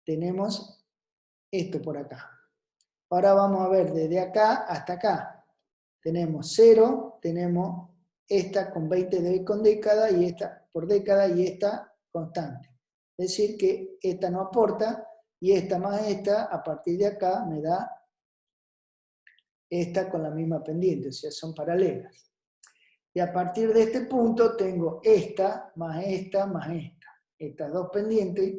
tenemos esto por acá. Ahora vamos a ver desde acá hasta acá. Tenemos 0, tenemos esta con 20 dB con década y esta por década y esta constante. Es decir que esta no aporta y esta más esta, a partir de acá me da esta con la misma pendiente, o sea, son paralelas. Y a partir de este punto tengo esta más esta más esta. Estas dos pendientes,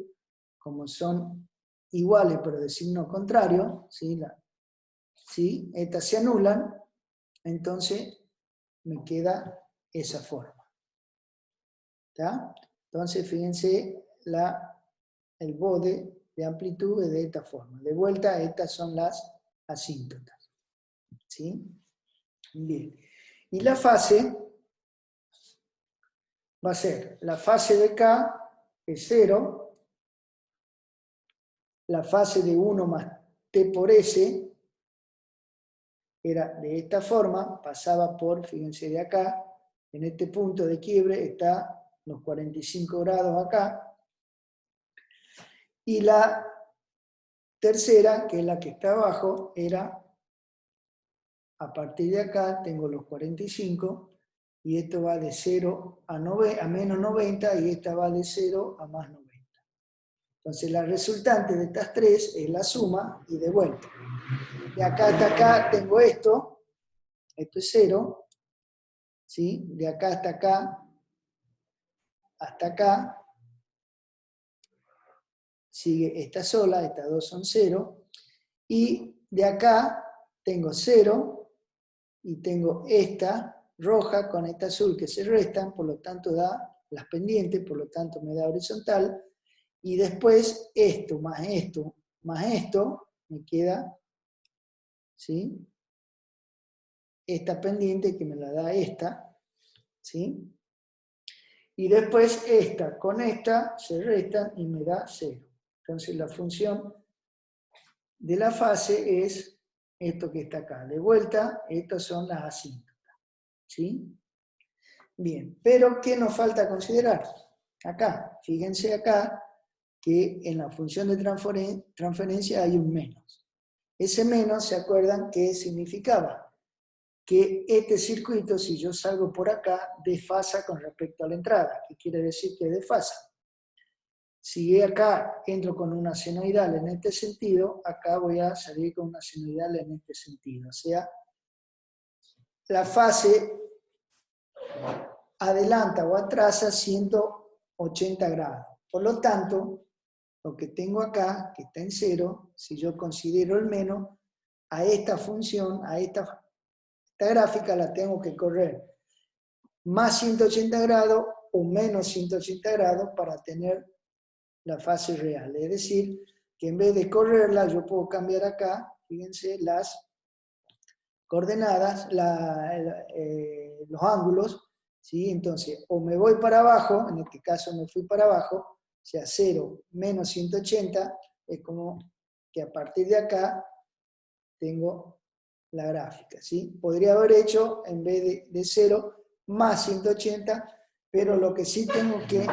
como son iguales pero de signo contrario, ¿sí? Estas se anulan, entonces me queda esa forma. ¿Está? Entonces fíjense el bode de amplitud es de esta forma. De vuelta, estas son las asíntotas. ¿Sí? Bien. Y la fase va a ser, la fase de K es 0, la fase de 1 más T por S era de esta forma, pasaba por, fíjense de acá, en este punto de quiebre está los 45 grados acá, y la tercera, que es la que está abajo, era, a partir de acá tengo los 45, y esto va de 0 a menos 90, y esta va de 0 a más 90. Entonces la resultante de estas tres es la suma y de vuelta. De acá hasta acá tengo esto es 0, ¿sí? De acá hasta acá, sigue esta sola, estas dos son 0, y de acá tengo 0, y tengo esta roja con esta azul que se restan, por lo tanto da las pendientes, por lo tanto me da horizontal, y después esto, más esto, me queda, ¿sí? Esta pendiente que me la da esta, ¿sí? Y después esta con esta se restan y me da 0. Entonces la función de la fase es esto que está acá. De vuelta, estas son las asíntotas, ¿sí? Bien, pero ¿qué nos falta considerar? Acá, fíjense acá que en la función de transferencia hay un menos. Ese menos, ¿se acuerdan qué significaba? Que este circuito, si yo salgo por acá, desfasa con respecto a la entrada. ¿Qué quiere decir que desfasa? Si acá entro con una senoidal en este sentido, acá voy a salir con una senoidal en este sentido. O sea, la fase adelanta o atrasa 180 grados. Por lo tanto, lo que tengo acá, que está en 0, si yo considero el menos, a esta función, a esta gráfica la tengo que correr más 180 grados o menos 180 grados para tener la fase real. Es decir, que en vez de correrla, yo puedo cambiar acá, fíjense, las coordenadas, los ángulos, ¿sí? Entonces, o me voy para abajo, en este caso me fui para abajo, o sea, 0 menos 180, es como que a partir de acá tengo la gráfica, ¿sí? Podría haber hecho, en vez de 0, más 180, pero lo que sí tengo que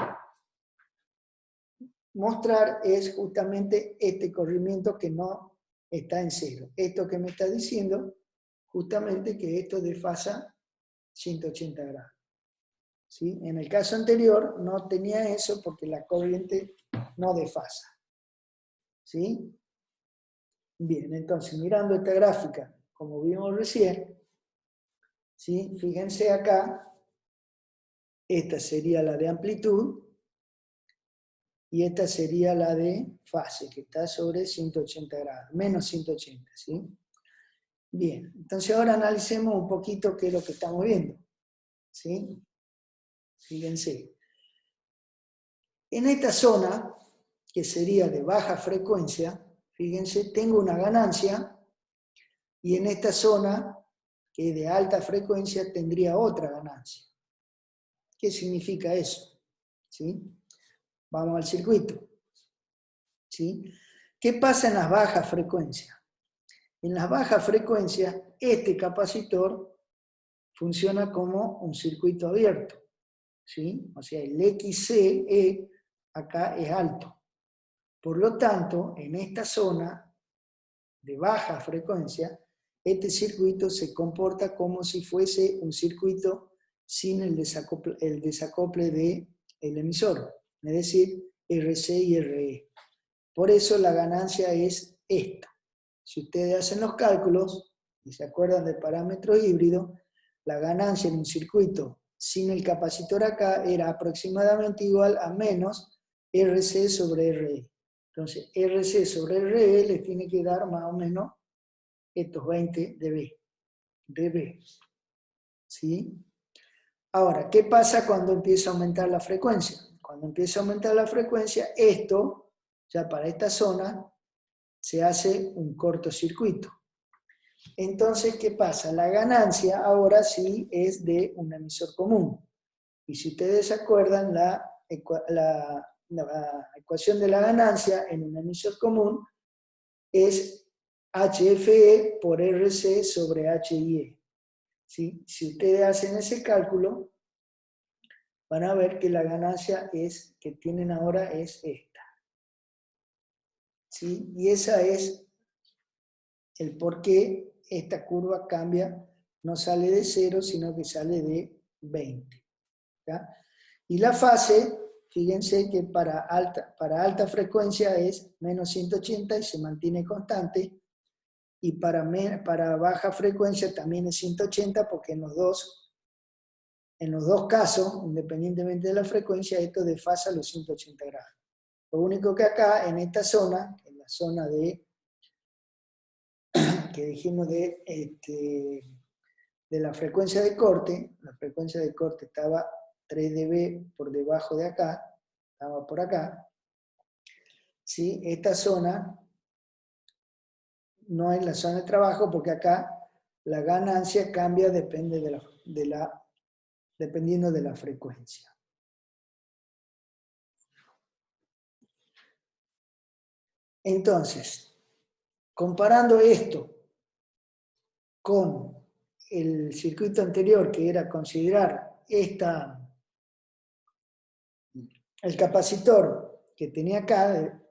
mostrar es justamente este corrimiento que no está en 0. Esto que me está diciendo, justamente que esto desfasa 180 grados. ¿Sí? En el caso anterior no tenía eso porque la corriente no desfasa. ¿Sí? Bien, entonces mirando esta gráfica, como vimos recién, ¿sí? Fíjense acá, esta sería la de amplitud, y esta sería la de fase, que está sobre 180 grados, menos 180, ¿sí? Bien, entonces ahora analicemos un poquito qué es lo que estamos viendo, ¿sí? Fíjense. En esta zona, que sería de baja frecuencia, fíjense, tengo una ganancia, y en esta zona, que es de alta frecuencia, tendría otra ganancia. ¿Qué significa eso? ¿Sí? Vamos al circuito. ¿Sí? ¿Qué pasa en las bajas frecuencias? En las bajas frecuencias, este capacitor funciona como un circuito abierto. ¿Sí? O sea, el XCE acá es alto. Por lo tanto, en esta zona de baja frecuencia, este circuito se comporta como si fuese un circuito sin el desacople del emisor, es decir, RC y RE. Por eso la ganancia es esta. Si ustedes hacen los cálculos y se acuerdan del parámetro híbrido, la ganancia en un circuito sin el capacitor acá era aproximadamente igual a menos RC sobre RE. Entonces, RC sobre RE le tiene que dar más o menos estos 20 dB. ¿Sí? Ahora, ¿qué pasa cuando empieza a aumentar la frecuencia? Cuando empieza a aumentar la frecuencia, esto, ya para esta zona, se hace un cortocircuito. Entonces, ¿qué pasa? La ganancia ahora sí es de un emisor común. Y si ustedes se acuerdan, la ecuación de la ganancia en un emisor común es HFE por RC sobre HIE. ¿Sí? Si ustedes hacen ese cálculo, van a ver que la ganancia que tienen ahora es esta. ¿Sí? Y esa es el por qué esta curva cambia, no sale de 0, sino que sale de 20. ¿Ya? Y la fase, fíjense que para alta frecuencia es menos 180 y se mantiene constante, y para baja frecuencia también es 180, porque en los dos casos, independientemente de la frecuencia, esto desfasa los 180 grados. Lo único que acá, en esta zona, en la zona que dijimos de la frecuencia de corte, la frecuencia de corte estaba 3 dB por debajo de acá, estaba por acá, ¿sí? Esta zona no es la zona de trabajo, porque acá la ganancia cambia dependiendo de la frecuencia. Entonces, comparando esto con el circuito anterior, que era considerar el capacitor que tenía acá,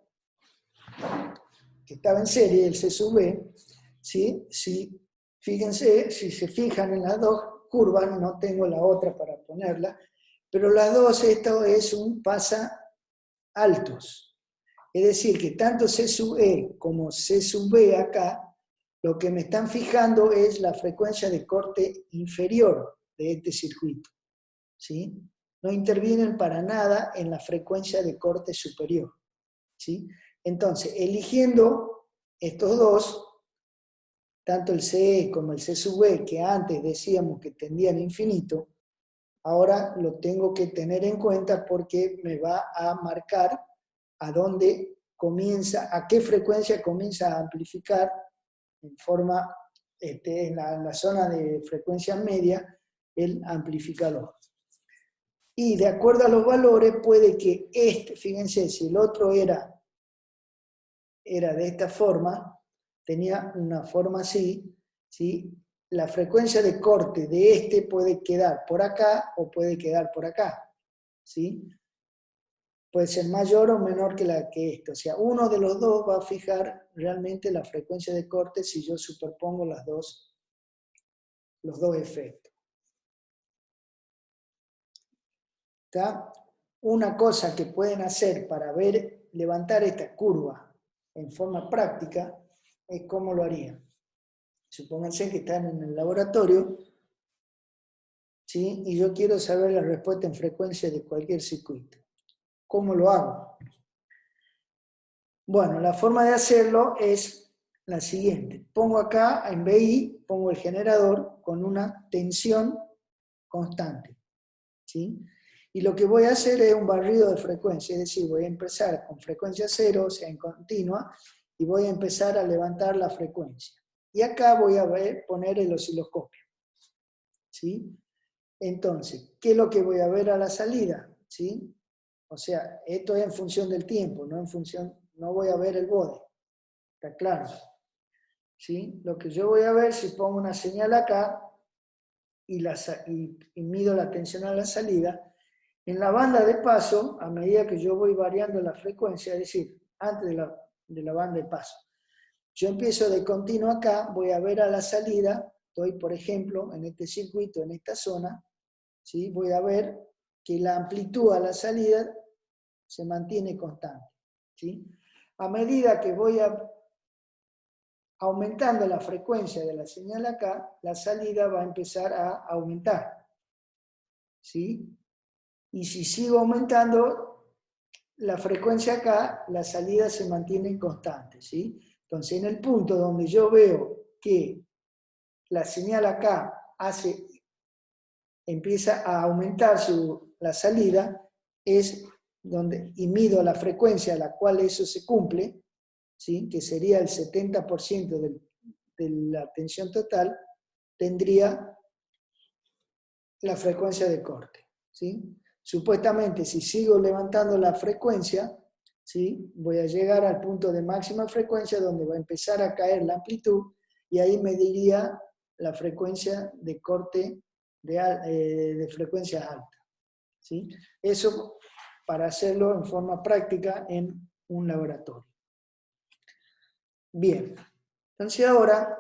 que estaba en serie, el C sub B, ¿sí? Fíjense, si se fijan en las dos curvas, no tengo la otra para ponerla, pero las dos, esto es un pasa altos. Es decir, que tanto C sub E como C sub B acá, lo que me están fijando es la frecuencia de corte inferior de este circuito. ¿Sí? No intervienen para nada en la frecuencia de corte superior. ¿Sí? Entonces, eligiendo estos dos, tanto el CE como el C sub E, que antes decíamos que tendían a infinito, ahora lo tengo que tener en cuenta porque me va a marcar a dónde comienza, a qué frecuencia comienza a amplificar en forma, en la zona de frecuencia media, el amplificador. Y de acuerdo a los valores, puede que fíjense, si el otro era de esta forma, tenía una forma así, ¿sí? La frecuencia de corte de puede quedar por acá o puede quedar por acá, ¿sí? Puede ser mayor o menor que esto. O sea, uno de los dos va a fijar realmente la frecuencia de corte si yo superpongo los dos efectos. ¿Está? Una cosa que pueden hacer para levantar esta curva en forma práctica es cómo lo harían. Supónganse que están en el laboratorio, ¿sí? Y yo quiero saber la respuesta en frecuencia de cualquier circuito. ¿Cómo lo hago? Bueno, la forma de hacerlo es la siguiente. Pongo acá en BI, pongo el generador con una tensión constante, ¿sí? Y lo que voy a hacer es un barrido de frecuencia, es decir, voy a empezar con frecuencia cero, o sea, en continua, y voy a empezar a levantar la frecuencia. Y acá voy a poner el osciloscopio, ¿sí? Entonces, ¿qué es lo que voy a ver a la salida? ¿Sí? O sea, esto es en función del tiempo, no en función, no voy a ver el bode. ¿Está claro? ¿Sí? Lo que yo voy a ver, si pongo una señal acá y mido la tensión a la salida, en la banda de paso, a medida que yo voy variando la frecuencia, es decir, antes de la banda de paso, yo empiezo de continuo acá, voy a ver a la salida, estoy, por ejemplo, en este circuito, en esta zona, ¿sí? Voy a ver que la amplitud a la salida se mantiene constante, ¿sí? A medida que voy aumentando la frecuencia de la señal acá, la salida va a empezar a aumentar, ¿sí? Y si sigo aumentando la frecuencia acá, la salida se mantiene constante, ¿sí? Entonces, en el punto donde yo veo que la señal acá empieza a aumentar la salida, es donde, y mido la frecuencia a la cual eso se cumple, ¿sí? Que sería el 70% de la tensión total, tendría la frecuencia de corte, ¿sí? Supuestamente, si sigo levantando la frecuencia, ¿sí? Voy a llegar al punto de máxima frecuencia donde va a empezar a caer la amplitud y ahí mediría la frecuencia de corte de frecuencias altas, ¿sí? Eso para hacerlo en forma práctica en un laboratorio. Bien, entonces ahora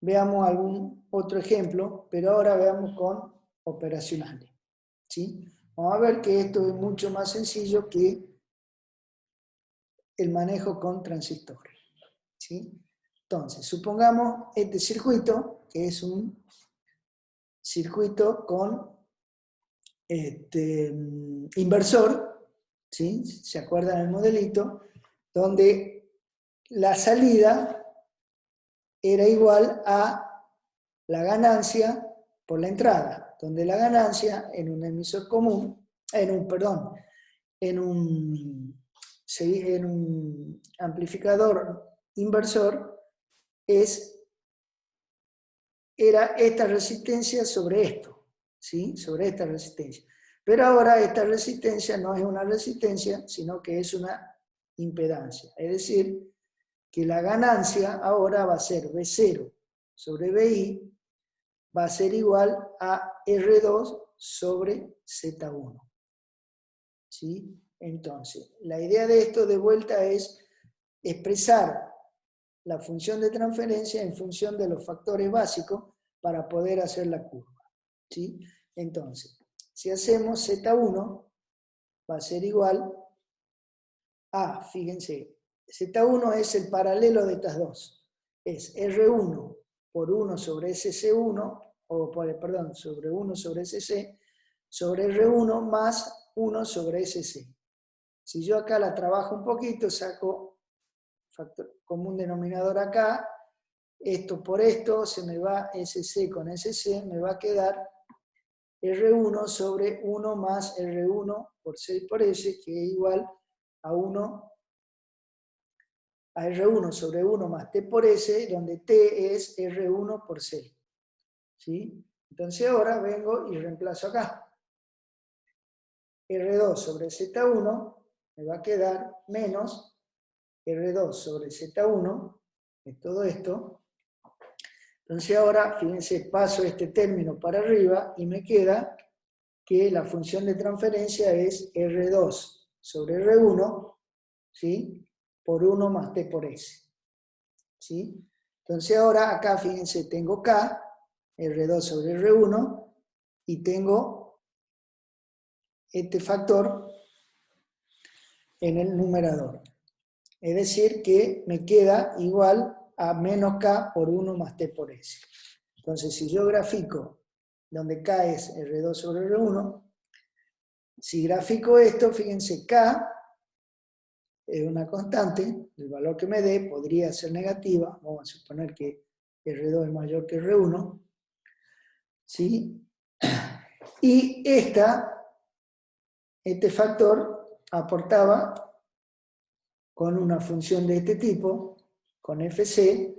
veamos algún otro ejemplo, pero ahora veamos con operacionales, ¿sí? Vamos a ver que esto es mucho más sencillo que el manejo con transistores, ¿sí? Entonces, supongamos este circuito, que es un circuito con inversor, ¿sí? ¿Se acuerdan el modelito? Donde la salida era igual a la ganancia por la entrada, donde la ganancia en un emisor común, en un amplificador inversor era esta resistencia sobre esto, ¿sí? Sobre esta resistencia. Pero ahora esta resistencia no es una resistencia, sino que es una impedancia. Es decir, que la ganancia ahora va a ser B0 sobre BI, va a ser igual a R2 sobre Z1. ¿Sí? Entonces, la idea de esto de vuelta es expresar la función de transferencia en función de los factores básicos para poder hacer la curva, ¿sí? Entonces, si hacemos Z1, va a ser igual a, fíjense, Z1 es el paralelo de estas dos. Es R1 por 1 sobre SC1, sobre 1 sobre SC, sobre R1 más 1 sobre SC. Si yo acá la trabajo un poquito, saco factor común denominador acá, esto por esto, se me va SC con SC, me va a quedar R1 sobre 1 más R1 por 6 por S, que es igual a 1 a R1 sobre 1 más T por S, donde T es R1 por 6. ¿Sí? Entonces ahora vengo y reemplazo acá. R2 sobre Z1 me va a quedar menos R2 sobre Z1, es todo esto. Entonces ahora, fíjense, paso este término para arriba y me queda que la función de transferencia es R2 sobre R1, ¿sí? Por 1 más T por S. ¿Sí? Entonces ahora acá, fíjense, tengo K, R2 sobre R1, y tengo este factor en el numerador. Es decir, que me queda igual a menos K por 1 más T por S. Entonces, si yo grafico donde K es R2 sobre R1, si grafico esto, fíjense, K es una constante, el valor que me dé podría ser negativa, vamos a suponer que R2 es mayor que R1, ¿sí? Y este factor aportaba con una función de este tipo, con FC,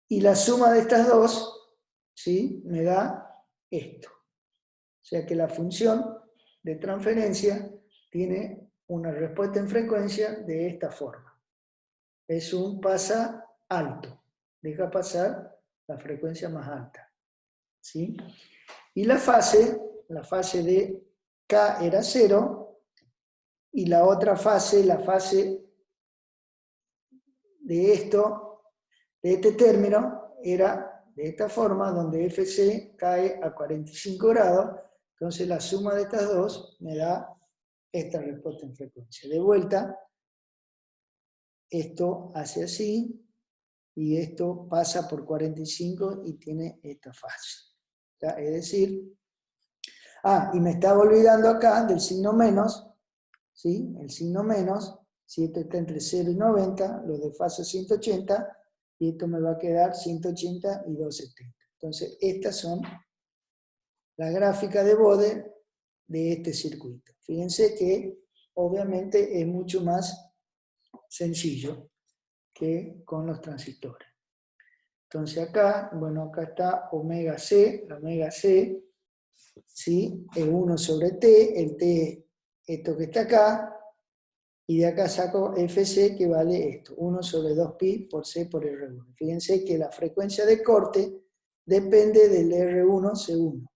y la suma de estas dos, ¿sí?, me da esto. O sea que la función de transferencia tiene una respuesta en frecuencia de esta forma. Es un pasa alto, deja pasar la frecuencia más alta, ¿sí? Y la fase de K era 0, y la otra fase, la fase de este término, era de esta forma, donde FC cae a 45 grados, entonces la suma de estas dos me da esta respuesta en frecuencia. De vuelta, esto hace así, y esto pasa por 45 y tiene esta fase. ¿Ya? Es decir, y me estaba olvidando acá del signo menos, ¿sí? El signo menos, si esto está entre 0 y 90, lo desfaso 180, y esto me va a quedar 180 y 270. Entonces, estas son las gráficas de Bode de este circuito. Fíjense que obviamente es mucho más sencillo que con los transistores. Entonces acá, bueno, acá está omega C, la omega C, ¿sí?, es 1 sobre T, el T, esto que está acá, y de acá saco FC, que vale esto, 1 sobre 2pi por C por R1. Fíjense que la frecuencia de corte depende del R1C1,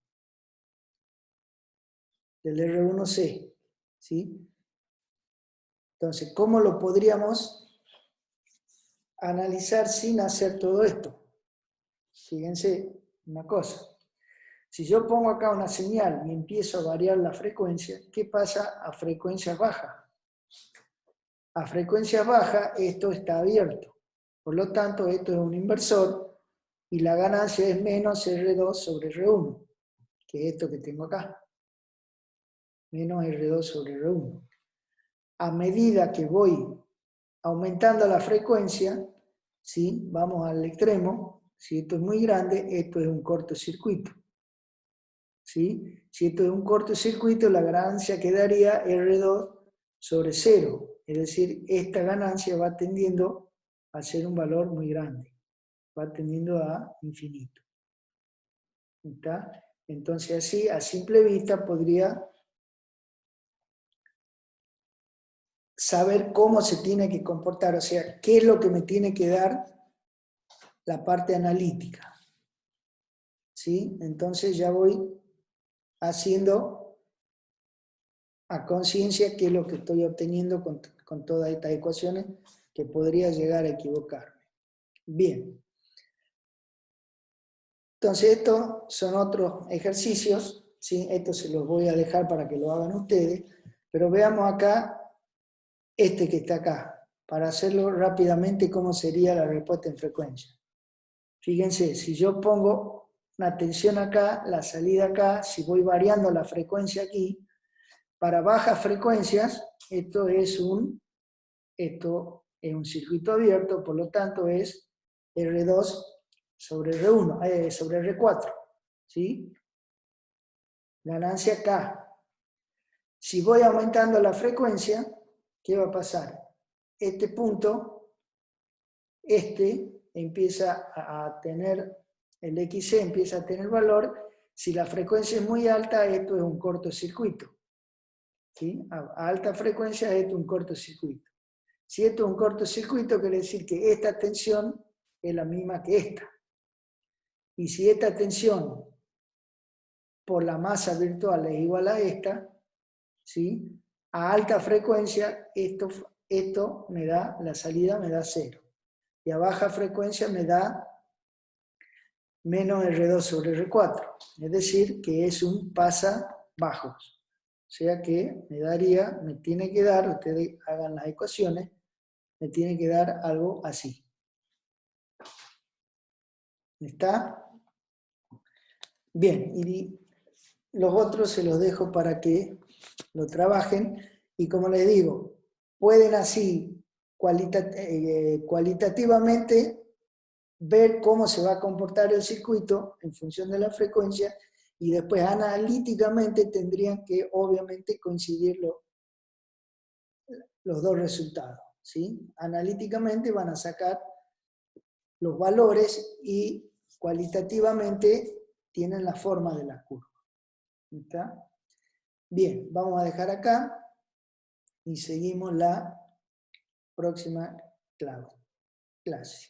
del R1C, ¿sí? Entonces, ¿cómo lo podríamos analizar sin hacer todo esto? Fíjense una cosa. Si yo pongo acá una señal y empiezo a variar la frecuencia, ¿qué pasa a frecuencias bajas? A frecuencias bajas esto está abierto. Por lo tanto, esto es un inversor y la ganancia es menos R2 sobre R1, que es esto que tengo acá. Menos R2 sobre R1. A medida que voy aumentando la frecuencia, ¿sí?, vamos al extremo, si esto es muy grande, esto es un cortocircuito. ¿Sí? Si esto es un cortocircuito, la ganancia quedaría R2 sobre 0. Es decir, esta ganancia va tendiendo a ser un valor muy grande. Va tendiendo a infinito. ¿Está? Entonces así, a simple vista, podría saber cómo se tiene que comportar, o sea, qué es lo que me tiene que dar la parte analítica. ¿Sí? Entonces ya voy haciendo a conciencia qué es lo que estoy obteniendo con todas estas ecuaciones, que podría llegar a equivocarme. Bien. Entonces estos son otros ejercicios, ¿sí? Estos se los voy a dejar para que lo hagan ustedes, pero veamos acá este que está acá, para hacerlo rápidamente cómo sería la respuesta en frecuencia. Fíjense, si yo pongo una tensión acá, la salida acá, si voy variando la frecuencia aquí, para bajas frecuencias, esto es un circuito abierto, por lo tanto es R2 sobre R1, sobre R4, ¿sí? Ganancia K. Si voy aumentando la frecuencia, ¿qué va a pasar? Este punto, empieza a tener, el XC empieza a tener valor. Si la frecuencia es muy alta, esto es un cortocircuito. ¿Sí? A alta frecuencia esto es un cortocircuito. Si esto es un cortocircuito, quiere decir que esta tensión es la misma que esta. Y si esta tensión por la masa virtual es igual a esta, ¿sí?, a alta frecuencia esto me da, la salida me da 0. Y a baja frecuencia me da menos R2 sobre R4. Es decir, que es un pasa bajos. O sea que me tiene que dar, ustedes hagan las ecuaciones, me tiene que dar algo así. ¿Está? Bien, y los otros se los dejo para que lo trabajen. Y como les digo, pueden así cualitativamente ver cómo se va a comportar el circuito en función de la frecuencia y después analíticamente tendrían que obviamente coincidir los dos resultados, ¿sí? Analíticamente van a sacar los valores y cualitativamente tienen la forma de la curva. ¿Está? Bien, vamos a dejar acá y seguimos la próxima clase.